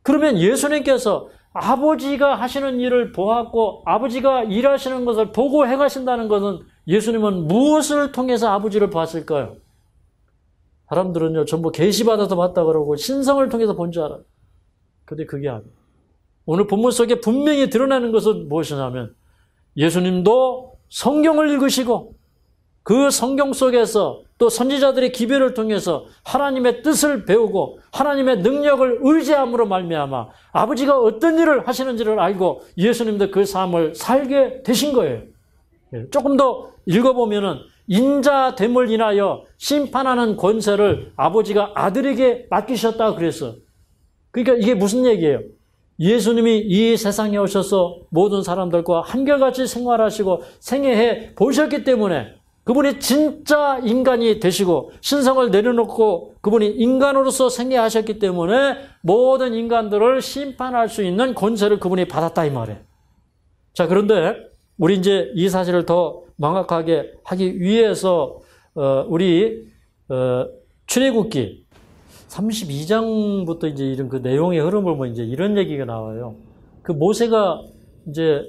그러면 예수님께서 아버지가 하시는 일을 보았고 아버지가 일하시는 것을 보고 행하신다는 것은 예수님은 무엇을 통해서 아버지를 봤을까요? 사람들은요 전부 계시받아서 봤다 그러고 신성을 통해서 본 줄 알아요. 그런데 그게 아니에요. 오늘 본문 속에 분명히 드러나는 것은 무엇이냐면 예수님도 성경을 읽으시고 그 성경 속에서 또 선지자들의 기별을 통해서 하나님의 뜻을 배우고 하나님의 능력을 의지함으로 말미암아 아버지가 어떤 일을 하시는지를 알고 예수님도 그 삶을 살게 되신 거예요. 조금 더 읽어보면은 인자됨을 인하여 심판하는 권세를 아버지가 아들에게 맡기셨다 그랬어. 그러니까 이게 무슨 얘기예요? 예수님이 이 세상에 오셔서 모든 사람들과 한결같이 생활하시고 생애해 보셨기 때문에 그분이 진짜 인간이 되시고 신성을 내려놓고 그분이 인간으로서 생애하셨기 때문에 모든 인간들을 심판할 수 있는 권세를 그분이 받았다 이 말이에요. 자, 그런데 우리 이제 이 사실을 더 명확하게 하기 위해서 우리 출애굽기 32장부터 이제 이런 그 내용의 흐름을 보면 이제 이런 얘기가 나와요. 그 모세가 이제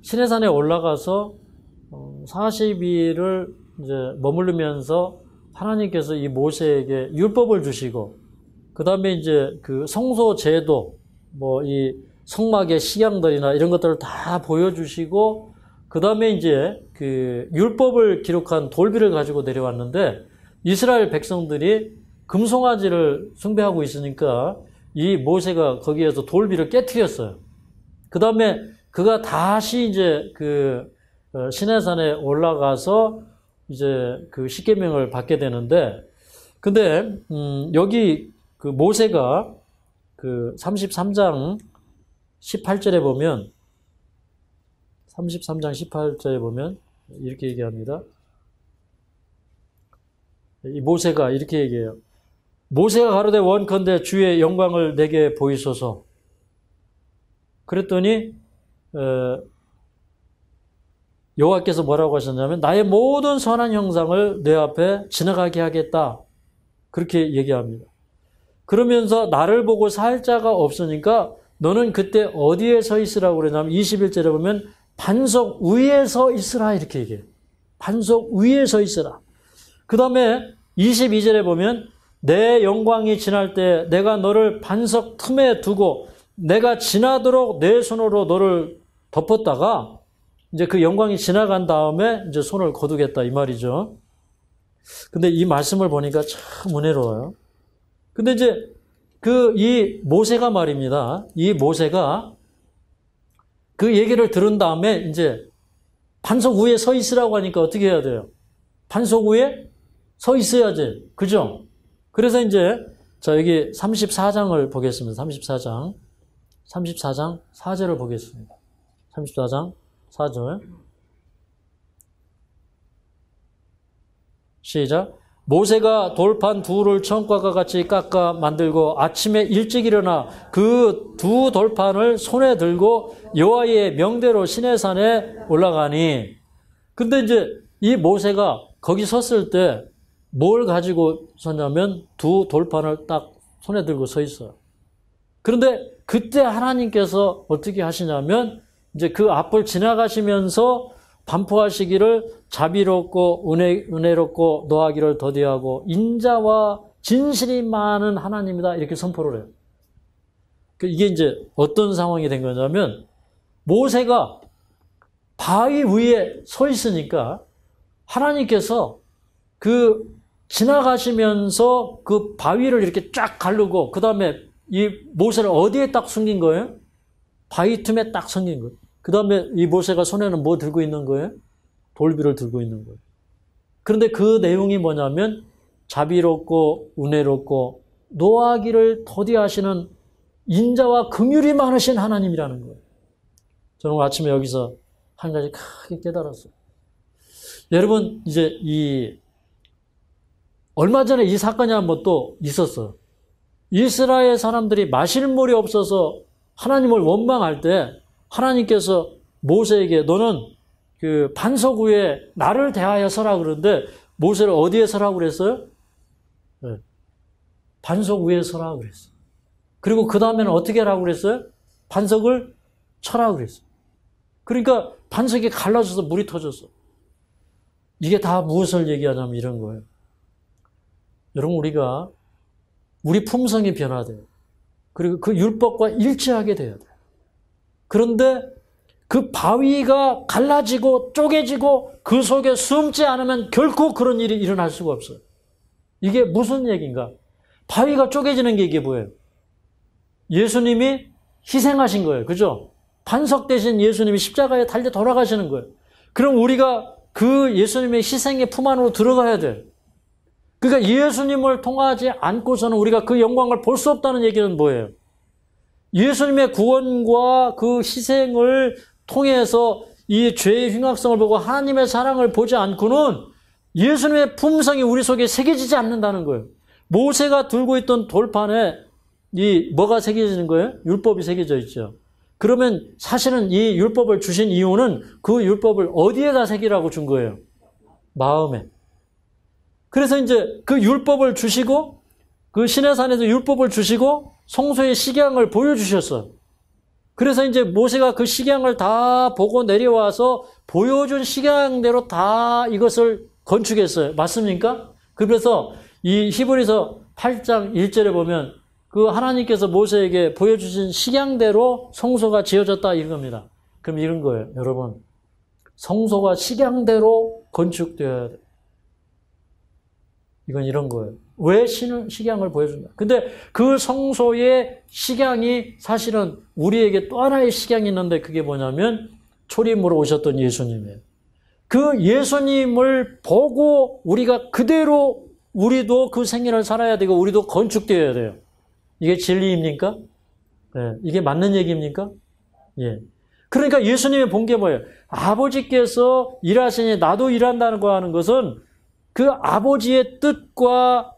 시내산에 올라가서 40일을 이제 머무르면서 하나님께서 이 모세에게 율법을 주시고 그 다음에 이제 그 성소 제도 뭐 이 성막의 식양들이나 이런 것들을 다 보여주시고 그 다음에 이제 그 율법을 기록한 돌비를 가지고 내려왔는데 이스라엘 백성들이 금송아지를 숭배하고 있으니까 이 모세가 거기에서 돌비를 깨트렸어요. 그 다음에 그가 다시 이제 그 시내산에 올라가서 이제 그 십계명을 받게 되는데, 근데 여기 그 모세가 그 33장 18절에 보면 33장 18절에 보면 이렇게 얘기합니다. 이 모세가 이렇게 얘기해요. 모세가 가로되 원컨대 주의 영광을 내게 보이소서. 그랬더니 여호와께서 뭐라고 하셨냐면 나의 모든 선한 형상을 내 앞에 지나가게 하겠다. 그렇게 얘기합니다. 그러면서 나를 보고 살 자가 없으니까 너는 그때 어디에 서 있으라고 그러냐면 21절에 보면 반석 위에 서 있으라 이렇게 얘기해요. 반석 위에 서 있으라. 그 다음에 22절에 보면 내 영광이 지날 때 내가 너를 반석 틈에 두고 내가 지나도록 내 손으로 너를 덮었다가 이제 그 영광이 지나간 다음에 이제 손을 거두겠다 이 말이죠. 근데 이 말씀을 보니까 참 은혜로워요. 근데 이제 이 모세가 말입니다. 이 모세가 그 얘기를 들은 다음에 이제 반석 위에 서 있으라고 하니까 어떻게 해야 돼요? 반석 위에 서 있어야지. 그죠? 그래서 이제 자 여기 34장을 보겠습니다. 34장 4절을 보겠습니다. 34장 4절 시작. 모세가 돌판 둘을 처음과 같이 깎아 만들고 아침에 일찍 일어나 그 두 돌판을 손에 들고 여호와의 명대로 시내산에 올라가니. 근데 이제 이 모세가 거기 섰을 때 뭘 가지고 섰냐면 두 돌판을 딱 손에 들고 서 있어요. 그런데 그때 하나님께서 어떻게 하시냐면 이제 그 앞을 지나가시면서 반포하시기를 자비롭고 은혜롭고 노하기를 더디하고 인자와 진실이 많은 하나님이다 이렇게 선포를 해요. 이게 이제 어떤 상황이 된 거냐면 모세가 바위 위에 서 있으니까 하나님께서 그 지나가시면서 그 바위를 이렇게 쫙 가르고 그 다음에 이 모세를 어디에 딱 숨긴 거예요? 바위 틈에 딱 숨긴 거예요. 그 다음에 이 모세가 손에는 뭐 들고 있는 거예요? 돌비를 들고 있는 거예요. 그런데 그 내용이 뭐냐면 자비롭고 은혜롭고 노하기를 더디하시는 인자와 긍휼이 많으신 하나님이라는 거예요. 저는 오늘 아침에 여기서 한 가지 크게 깨달았어요. 여러분 이제 얼마 전에 이 사건이 한번 또 있었어요. 이스라엘 사람들이 마실 물이 없어서 하나님을 원망할 때 하나님께서 모세에게 너는 그 반석 위에 나를 대하여 서라 그러는데 모세를 어디에 서라고 그랬어요? 네. 반석 위에 서라고 그랬어요. 그리고 그 다음에는 어떻게 하라고 그랬어요? 반석을 쳐라고 그랬어요. 그러니까 반석이 갈라져서 물이 터졌어. 이게 다 무엇을 얘기하냐면 이런 거예요. 여러분 우리 품성이 변화돼요. 그리고 그 율법과 일치하게 돼야 돼요. 그런데 그 바위가 갈라지고 쪼개지고 그 속에 숨지 않으면 결코 그런 일이 일어날 수가 없어요. 이게 무슨 얘기인가? 바위가 쪼개지는 게 이게 뭐예요? 예수님이 희생하신 거예요. 그죠? 반석 대신 예수님이 십자가에 달려 돌아가시는 거예요. 그럼 우리가 그 예수님의 희생의 품 안으로 들어가야 돼요. 그러니까 예수님을 통하지 않고서는 우리가 그 영광을 볼 수 없다는 얘기는 뭐예요? 예수님의 구원과 그 희생을 통해서 이 죄의 흉악성을 보고 하나님의 사랑을 보지 않고는 예수님의 품성이 우리 속에 새겨지지 않는다는 거예요. 모세가 들고 있던 돌판에 뭐가 새겨지는 거예요? 율법이 새겨져 있죠. 그러면 사실은 이 율법을 주신 이유는 그 율법을 어디에다 새기라고 준 거예요? 마음에. 그래서 이제 그 율법을 주시고 그 시내산에서 율법을 주시고 성소의 식양을 보여주셨어요. 그래서 이제 모세가 그 식양을 다 보고 내려와서 보여준 식양대로 다 이것을 건축했어요. 맞습니까? 그래서 이 히브리서 8장 1절에 보면 그 하나님께서 모세에게 보여주신 식양대로 성소가 지어졌다 이겁니다. 그럼 이런 거예요. 여러분, 성소가 식양대로 건축되어야 돼요. 이건 이런 거예요. 왜 식양을 보여준다? 근데 그 성소의 식양이 사실은 우리에게 또 하나의 식양이 있는데 그게 뭐냐면 초림으로 오셨던 예수님이에요. 그 예수님을 보고 우리가 그대로 우리도 그 생애를 살아야 되고 우리도 건축되어야 돼요. 이게 진리입니까? 네. 이게 맞는 얘기입니까? 예. 그러니까 예수님이 본 게 뭐예요? 아버지께서 일하시니 나도 일한다는 거 하는 것은 그 아버지의 뜻과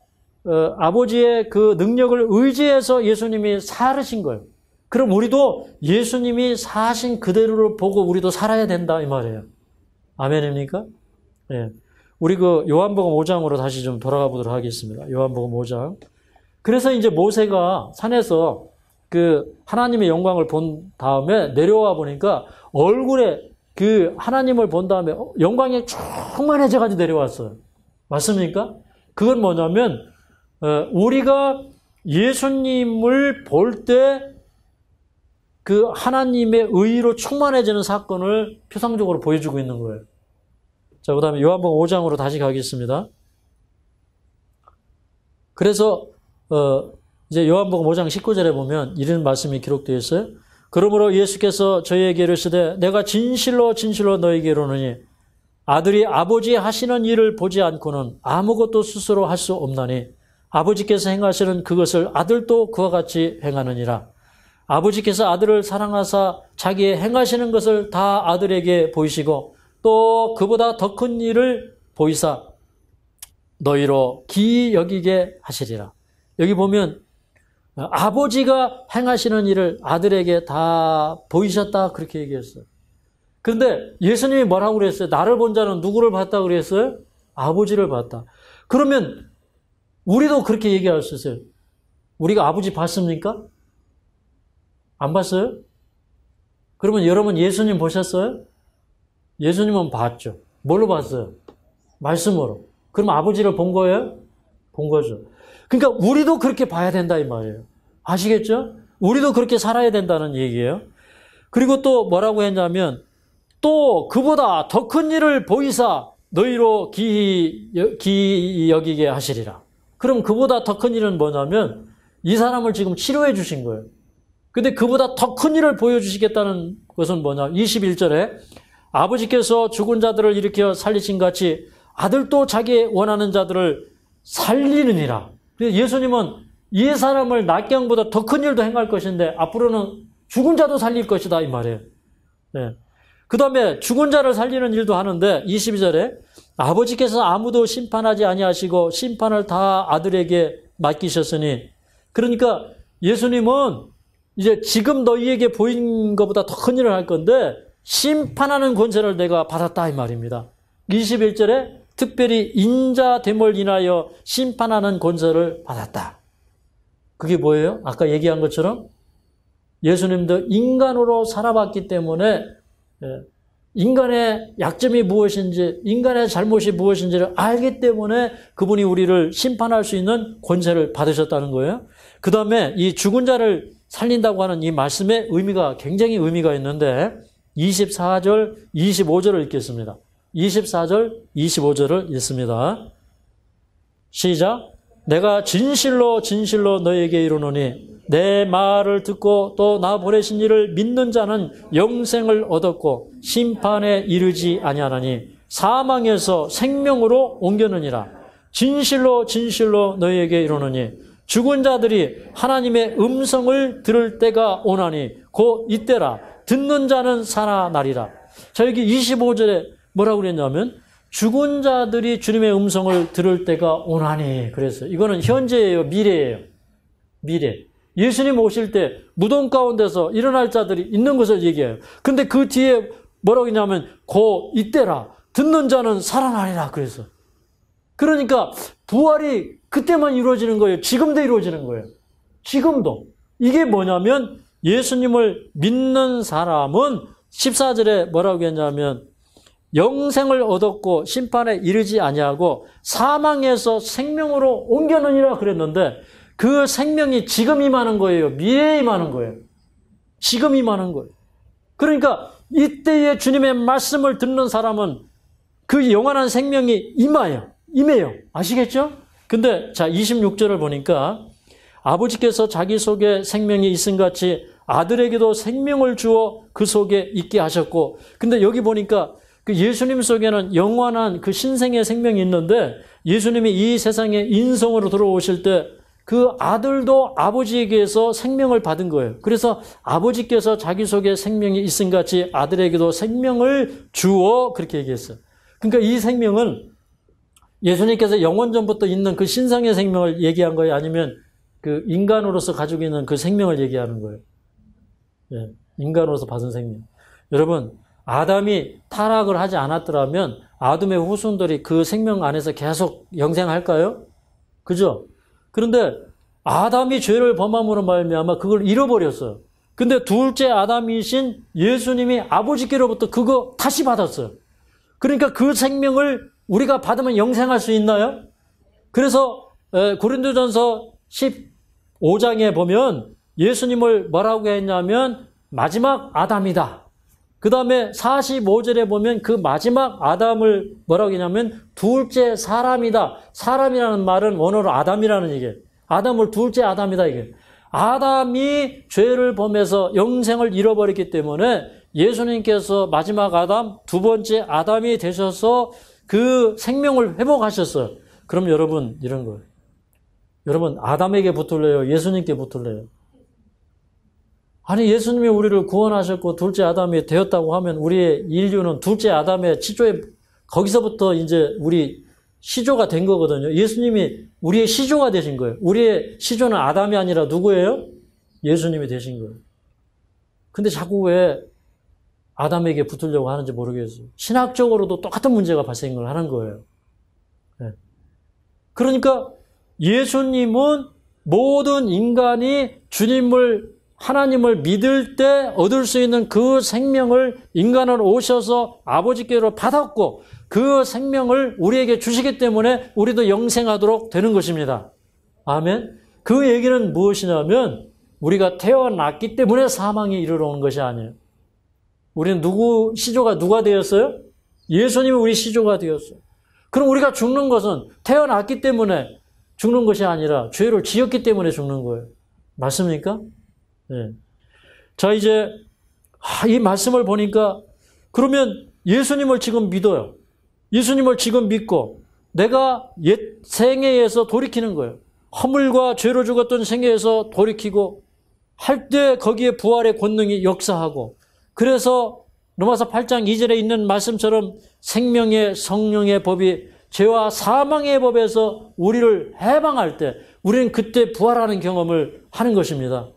아버지의 그 능력을 의지해서 예수님이 살으신 거예요. 그럼 우리도 예수님이 사신 그대로를 보고 우리도 살아야 된다 이 말이에요. 아멘입니까? 예. 우리 그 요한복음 5장으로 다시 좀 돌아가 보도록 하겠습니다. 요한복음 5장. 그래서 이제 모세가 산에서 그 하나님의 영광을 본 다음에 내려와 보니까 얼굴에 그 하나님을 본 다음에 영광이 충만해져가지고 내려왔어요. 맞습니까? 그건 뭐냐면 우리가 예수님을 볼 때 그 하나님의 의로 충만해지는 사건을 표상적으로 보여주고 있는 거예요. 자, 그 다음에 요한복음 5장으로 다시 가겠습니다. 그래서 이제 요한복음 5장 19절에 보면 이런 말씀이 기록되어 있어요. 그러므로 예수께서 저희에게 이르시되 내가 진실로 진실로 너희에게 이르노니 아들이 아버지 하시는 일을 보지 않고는 아무것도 스스로 할 수 없나니 아버지께서 행하시는 그것을 아들도 그와 같이 행하느니라. 아버지께서 아들을 사랑하사 자기의 행하시는 것을 다 아들에게 보이시고 또 그보다 더 큰 일을 보이사 너희로 기이 여기게 하시리라. 여기 보면 아버지가 행하시는 일을 아들에게 다 보이셨다 그렇게 얘기했어요. 그런데 예수님이 뭐라고 그랬어요? 나를 본 자는 누구를 봤다 그랬어요? 아버지를 봤다. 그러면 우리도 그렇게 얘기할 수 있어요. 우리가 아버지 봤습니까? 안 봤어요? 그러면 여러분 예수님 보셨어요? 예수님은 봤죠. 뭘로 봤어요? 말씀으로. 그럼 아버지를 본 거예요? 본 거죠. 그러니까 우리도 그렇게 봐야 된다 이 말이에요. 아시겠죠? 우리도 그렇게 살아야 된다는 얘기예요. 그리고 또 뭐라고 했냐면 또 그보다 더 큰 일을 보이사 너희로 기이 여기게 하시리라. 그럼 그보다 더 큰 일은 뭐냐면 이 사람을 지금 치료해 주신 거예요. 근데 그보다 더 큰 일을 보여주시겠다는 것은 뭐냐? 21절에 아버지께서 죽은 자들을 일으켜 살리신 같이 아들도 자기 원하는 자들을 살리느니라. 예수님은 이 사람을 낙경보다 더 큰 일도 행할 것인데 앞으로는 죽은 자도 살릴 것이다 이 말이에요. 네. 그 다음에 죽은 자를 살리는 일도 하는데 22절에 아버지께서 아무도 심판하지 아니하시고 심판을 다 아들에게 맡기셨으니 그러니까 예수님은 이제 지금 너희에게 보인 것보다 더 큰 일을 할 건데 심판하는 권세를 내가 받았다 이 말입니다. 21절에 특별히 인자됨을 인하여 심판하는 권세를 받았다. 그게 뭐예요? 아까 얘기한 것처럼 예수님도 인간으로 살아봤기 때문에 인간의 약점이 무엇인지 인간의 잘못이 무엇인지를 알기 때문에 그분이 우리를 심판할 수 있는 권세를 받으셨다는 거예요. 그 다음에 이 죽은 자를 살린다고 하는 이 말씀의 의미가 굉장히 의미가 있는데 24절, 25절을 읽겠습니다. 24절, 25절을 읽습니다. 시작. 내가 진실로 진실로 너에게 이르노니 내 말을 듣고 또 나 보내신 이를 믿는 자는 영생을 얻었고 심판에 이르지 아니하나니 사망에서 생명으로 옮겼느니라. 진실로 진실로 너에게 이르노니 죽은 자들이 하나님의 음성을 들을 때가 오나니 곧 이때라. 듣는 자는 살아나리라. 자, 여기 25절에 뭐라고 그랬냐면 죽은 자들이 주님의 음성을 들을 때가 오나니 그랬어요. 이거는 현재예요, 미래예요. 미래. 예수님 오실 때 무덤 가운데서 일어날 자들이 있는 것을 얘기해요. 근데 그 뒤에 뭐라고 했냐면 곧 이때라. 듣는 자는 살아나리라 그랬어. 그러니까 부활이 그때만 이루어지는 거예요. 지금도 이루어지는 거예요. 지금도. 이게 뭐냐면 예수님을 믿는 사람은 14절에 뭐라고 했냐면 영생을 얻었고 심판에 이르지 아니하고 사망에서 생명으로 옮겨느니라 그랬는데 그 생명이 지금 임하는 거예요. 미래에 임하는 거예요. 지금 임하는 거예요. 그러니까 이때에 주님의 말씀을 듣는 사람은 그 영원한 생명이 임해요. 아시겠죠? 근데 자 26절을 보니까 아버지께서 자기 속에 생명이 있음같이 아들에게도 생명을 주어 그 속에 있게 하셨고 근데 여기 보니까 그 예수님 속에는 영원한 그 신생의 생명이 있는데 예수님이 이 세상에 인성으로 들어오실 때 그 아들도 아버지에게서 생명을 받은 거예요. 그래서 아버지께서 자기 속에 생명이 있음같이 아들에게도 생명을 주어 그렇게 얘기했어요. 그러니까 이 생명은 예수님께서 영원전부터 있는 그 신성의 생명을 얘기한 거예요? 아니면 그 인간으로서 가지고 있는 그 생명을 얘기하는 거예요? 예, 인간으로서 받은 생명. 여러분, 아담이 타락을 하지 않았더라면 아담의 후손들이 그 생명 안에서 계속 영생할까요? 그죠? 그런데 아담이 죄를 범함으로 말미암아 그걸 잃어버렸어요. 근데 둘째 아담이신 예수님이 아버지께로부터 그거 다시 받았어요. 그러니까 그 생명을 우리가 받으면 영생할 수 있나요? 그래서 고린도전서 15장에 보면 예수님을 뭐라고 했냐면 마지막 아담이다. 그 다음에 45절에 보면 그 마지막 아담을 뭐라고 했냐면 둘째 사람이다. 사람이라는 말은 원어로 아담이라는 얘기예요. 아담을 둘째 아담이다 이게. 아담이 죄를 범해서 영생을 잃어버렸기 때문에 예수님께서 마지막 아담, 두 번째 아담이 되셔서 그 생명을 회복하셨어요. 그럼 여러분 이런 거예요. 여러분 아담에게 붙을래요? 예수님께 붙을래요? 아니 예수님이 우리를 구원하셨고 둘째 아담이 되었다고 하면 우리의 인류는 둘째 아담의 시조에 거기서부터 이제 우리 시조가 된 거거든요. 예수님이 우리의 시조가 되신 거예요. 우리의 시조는 아담이 아니라 누구예요? 예수님이 되신 거예요. 근데 자꾸 왜 아담에게 붙으려고 하는지 모르겠어요. 신학적으로도 똑같은 문제가 발생을 하는 거예요. 네. 그러니까 예수님은 모든 인간이 하나님을 믿을 때 얻을 수 있는 그 생명을 인간으로 오셔서 아버지께로 받았고 그 생명을 우리에게 주시기 때문에 우리도 영생하도록 되는 것입니다. 아멘. 그 얘기는 무엇이냐면 우리가 태어났기 때문에 사망이 이르러오는 것이 아니에요. 우리는 시조가 누가 되었어요? 예수님이 우리 시조가 되었어요. 그럼 우리가 죽는 것은 태어났기 때문에 죽는 것이 아니라 죄를 지었기 때문에 죽는 거예요. 맞습니까? 네. 자, 이제 이 말씀을 보니까 그러면 예수님을 지금 믿어요. 예수님을 지금 믿고 내가 옛 생애에서 돌이키는 거예요. 허물과 죄로 죽었던 생애에서 돌이키고 할 때 거기에 부활의 권능이 역사하고 그래서 로마서 8장 2절에 있는 말씀처럼 생명의 성령의 법이 죄와 사망의 법에서 우리를 해방할 때 우리는 그때 부활하는 경험을 하는 것입니다.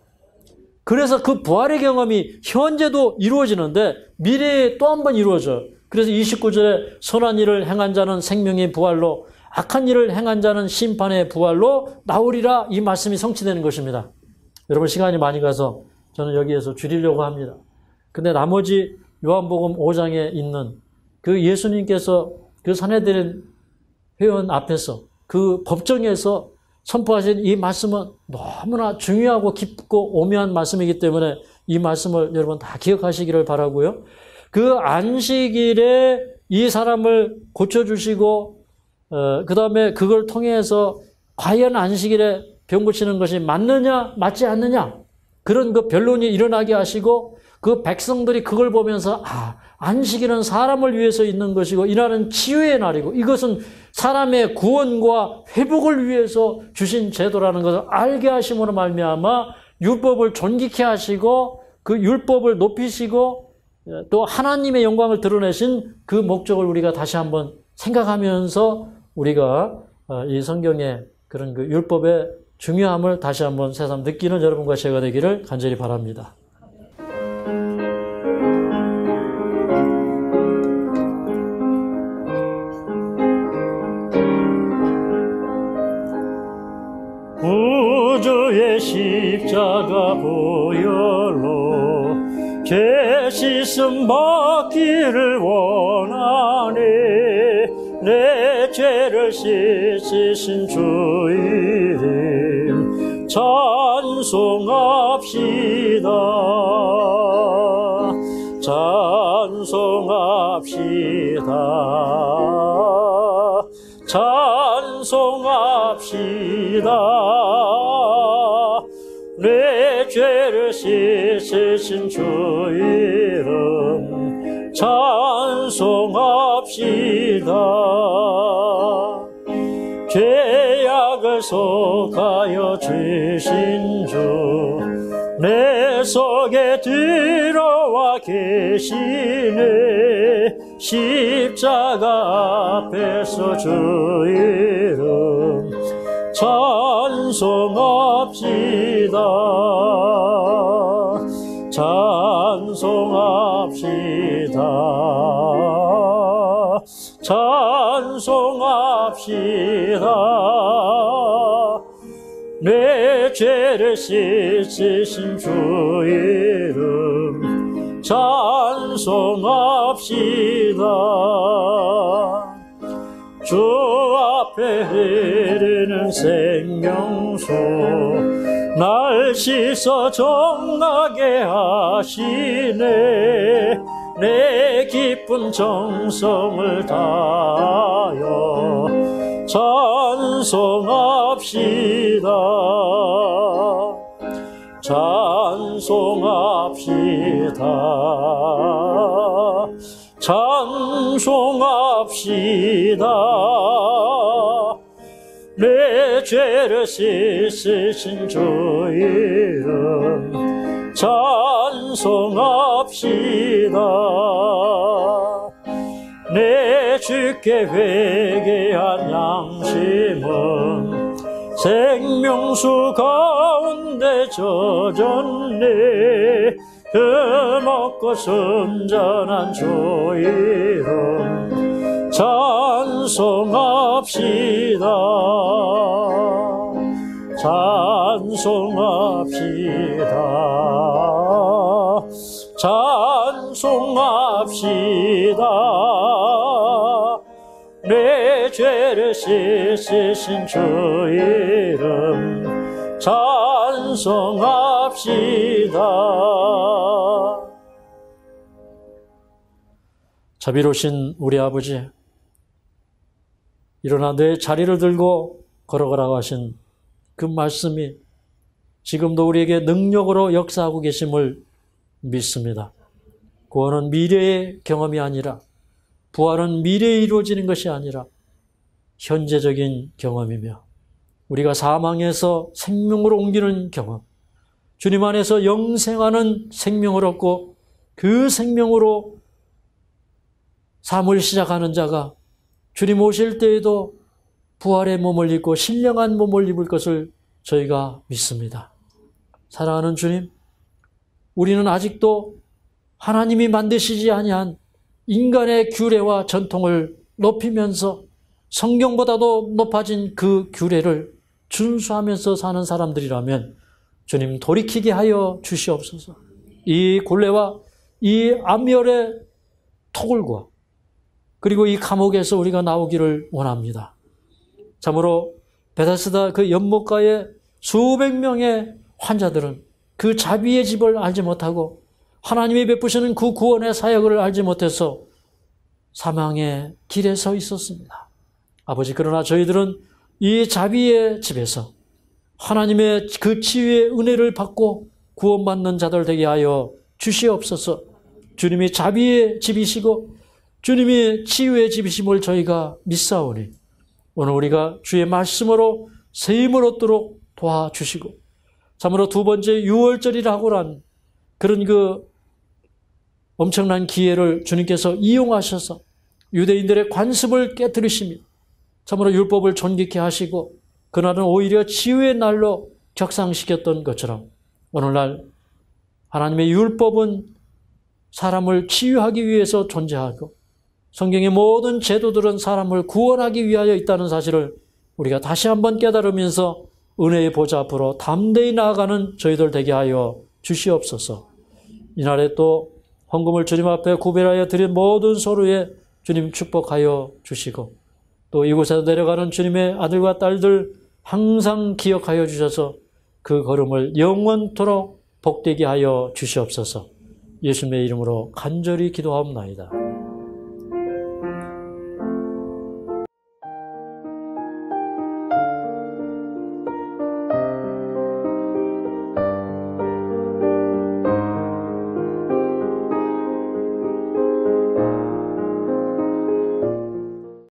그래서 그 부활의 경험이 현재도 이루어지는데 미래에 또 한 번 이루어져요. 그래서 29절에 선한 일을 행한 자는 생명의 부활로 악한 일을 행한 자는 심판의 부활로 나오리라 이 말씀이 성취되는 것입니다. 여러분 시간이 많이 가서 저는 여기에서 줄이려고 합니다. 근데 나머지 요한복음 5장에 있는 그 예수님께서 그 산헤드린 회원 앞에서 그 법정에서 선포하신 이 말씀은 너무나 중요하고 깊고 오묘한 말씀이기 때문에 이 말씀을 여러분 다 기억하시기를 바라고요. 그 안식일에 이 사람을 고쳐주시고 그 다음에 그걸 통해서 과연 안식일에 병 고치는 것이 맞느냐 맞지 않느냐 그런 그 변론이 일어나게 하시고 그 백성들이 그걸 보면서 안식일은 사람을 위해서 있는 것이고 이날은 치유의 날이고 이것은 사람의 구원과 회복을 위해서 주신 제도라는 것을 알게 하심으로 말미암아 율법을 존귀케 하시고 그 율법을 높이시고 또 하나님의 영광을 드러내신 그 목적을 우리가 다시 한번 생각하면서 우리가 이 성경의 그런 그 율법의 중요함을 다시 한번 새삼 느끼는 여러분과 제가 되기를 간절히 바랍니다. 구주의 십자가 보혈로 죄 씻음 받기를 원하네. 내 죄를 씻으신 주 이름 찬송합시다. 찬송합시다. 찬송합시다. 내 죄를 씻으신 주 이름 찬송합시다. 죄악을 속하여 주신 주 내 속에 들어와 계시네. 십자가 앞에서 주 이름 찬송합시다. 찬송합시다. 찬송합시다. 내 죄를 씻으신 주 이름 찬송합시다. 주 앞에 흐르는 생명수 날 씻어 정하게 하시네. 내 기쁜 정성을 다하여 찬송합시다. 찬송합시다. 찬송합시다. 내 죄를 씻으신 주 이름 찬송합시다. 내 주께 회개한 양심은 생명수 가운데 젖었네. 그 먹고 순전한 주 이름 찬송합시다. 찬송합시다. 찬송합시다. 내 죄를 씻으신 주 이름 찬송합시다. 자비로우신 우리 아버지, 일어나 내 자리를 들고 걸어가라고 하신 그 말씀이 지금도 우리에게 능력으로 역사하고 계심을 믿습니다. 구원은 미래의 경험이 아니라, 부활은 미래에 이루어지는 것이 아니라 현재적인 경험이며 우리가 사망에서 생명으로 옮기는 경험, 주님 안에서 영생하는 생명을 얻고 그 생명으로 삶을 시작하는 자가 주님 오실 때에도 부활의 몸을 입고 신령한 몸을 입을 것을 저희가 믿습니다. 사랑하는 주님, 우리는 아직도 하나님이 만드시지 아니한 인간의 규례와 전통을 높이면서 성경보다도 높아진 그 규례를 준수하면서 사는 사람들이라면 주님 돌이키게 하여 주시옵소서. 이 곤례와 이 암열의 토굴과 그리고 이 감옥에서 우리가 나오기를 원합니다. 참으로 베데스다 그 연못가의 수백 명의 환자들은 그 자비의 집을 알지 못하고 하나님이 베푸시는 그 구원의 사역을 알지 못해서 사망의 길에 서 있었습니다. 아버지, 그러나 저희들은 이 자비의 집에서 하나님의 그 치유의 은혜를 받고 구원받는 자들 되게 하여 주시옵소서. 주님이 자비의 집이시고 주님이 치유의 집이심을 저희가 믿사오니 오늘 우리가 주의 말씀으로 새 힘을 얻도록 도와주시고, 참으로 두 번째 유월절이라고 한 그런 그 엄청난 기회를 주님께서 이용하셔서 유대인들의 관습을 깨뜨리시며 참으로 율법을 존귀케 하시고 그날은 오히려 치유의 날로 격상시켰던 것처럼 오늘날 하나님의 율법은 사람을 치유하기 위해서 존재하고 성경의 모든 제도들은 사람을 구원하기 위하여 있다는 사실을 우리가 다시 한번 깨달으면서 은혜의 보좌 앞으로 담대히 나아가는 저희들 되게 하여 주시옵소서. 이날에 또 헌금을 주님 앞에 구별하여 드린 모든 소루에 주님 축복하여 주시고 또 이곳에서 내려가는 주님의 아들과 딸들 항상 기억하여 주셔서 그 걸음을 영원토록 복되게 하여 주시옵소서. 예수님의 이름으로 간절히 기도하옵나이다.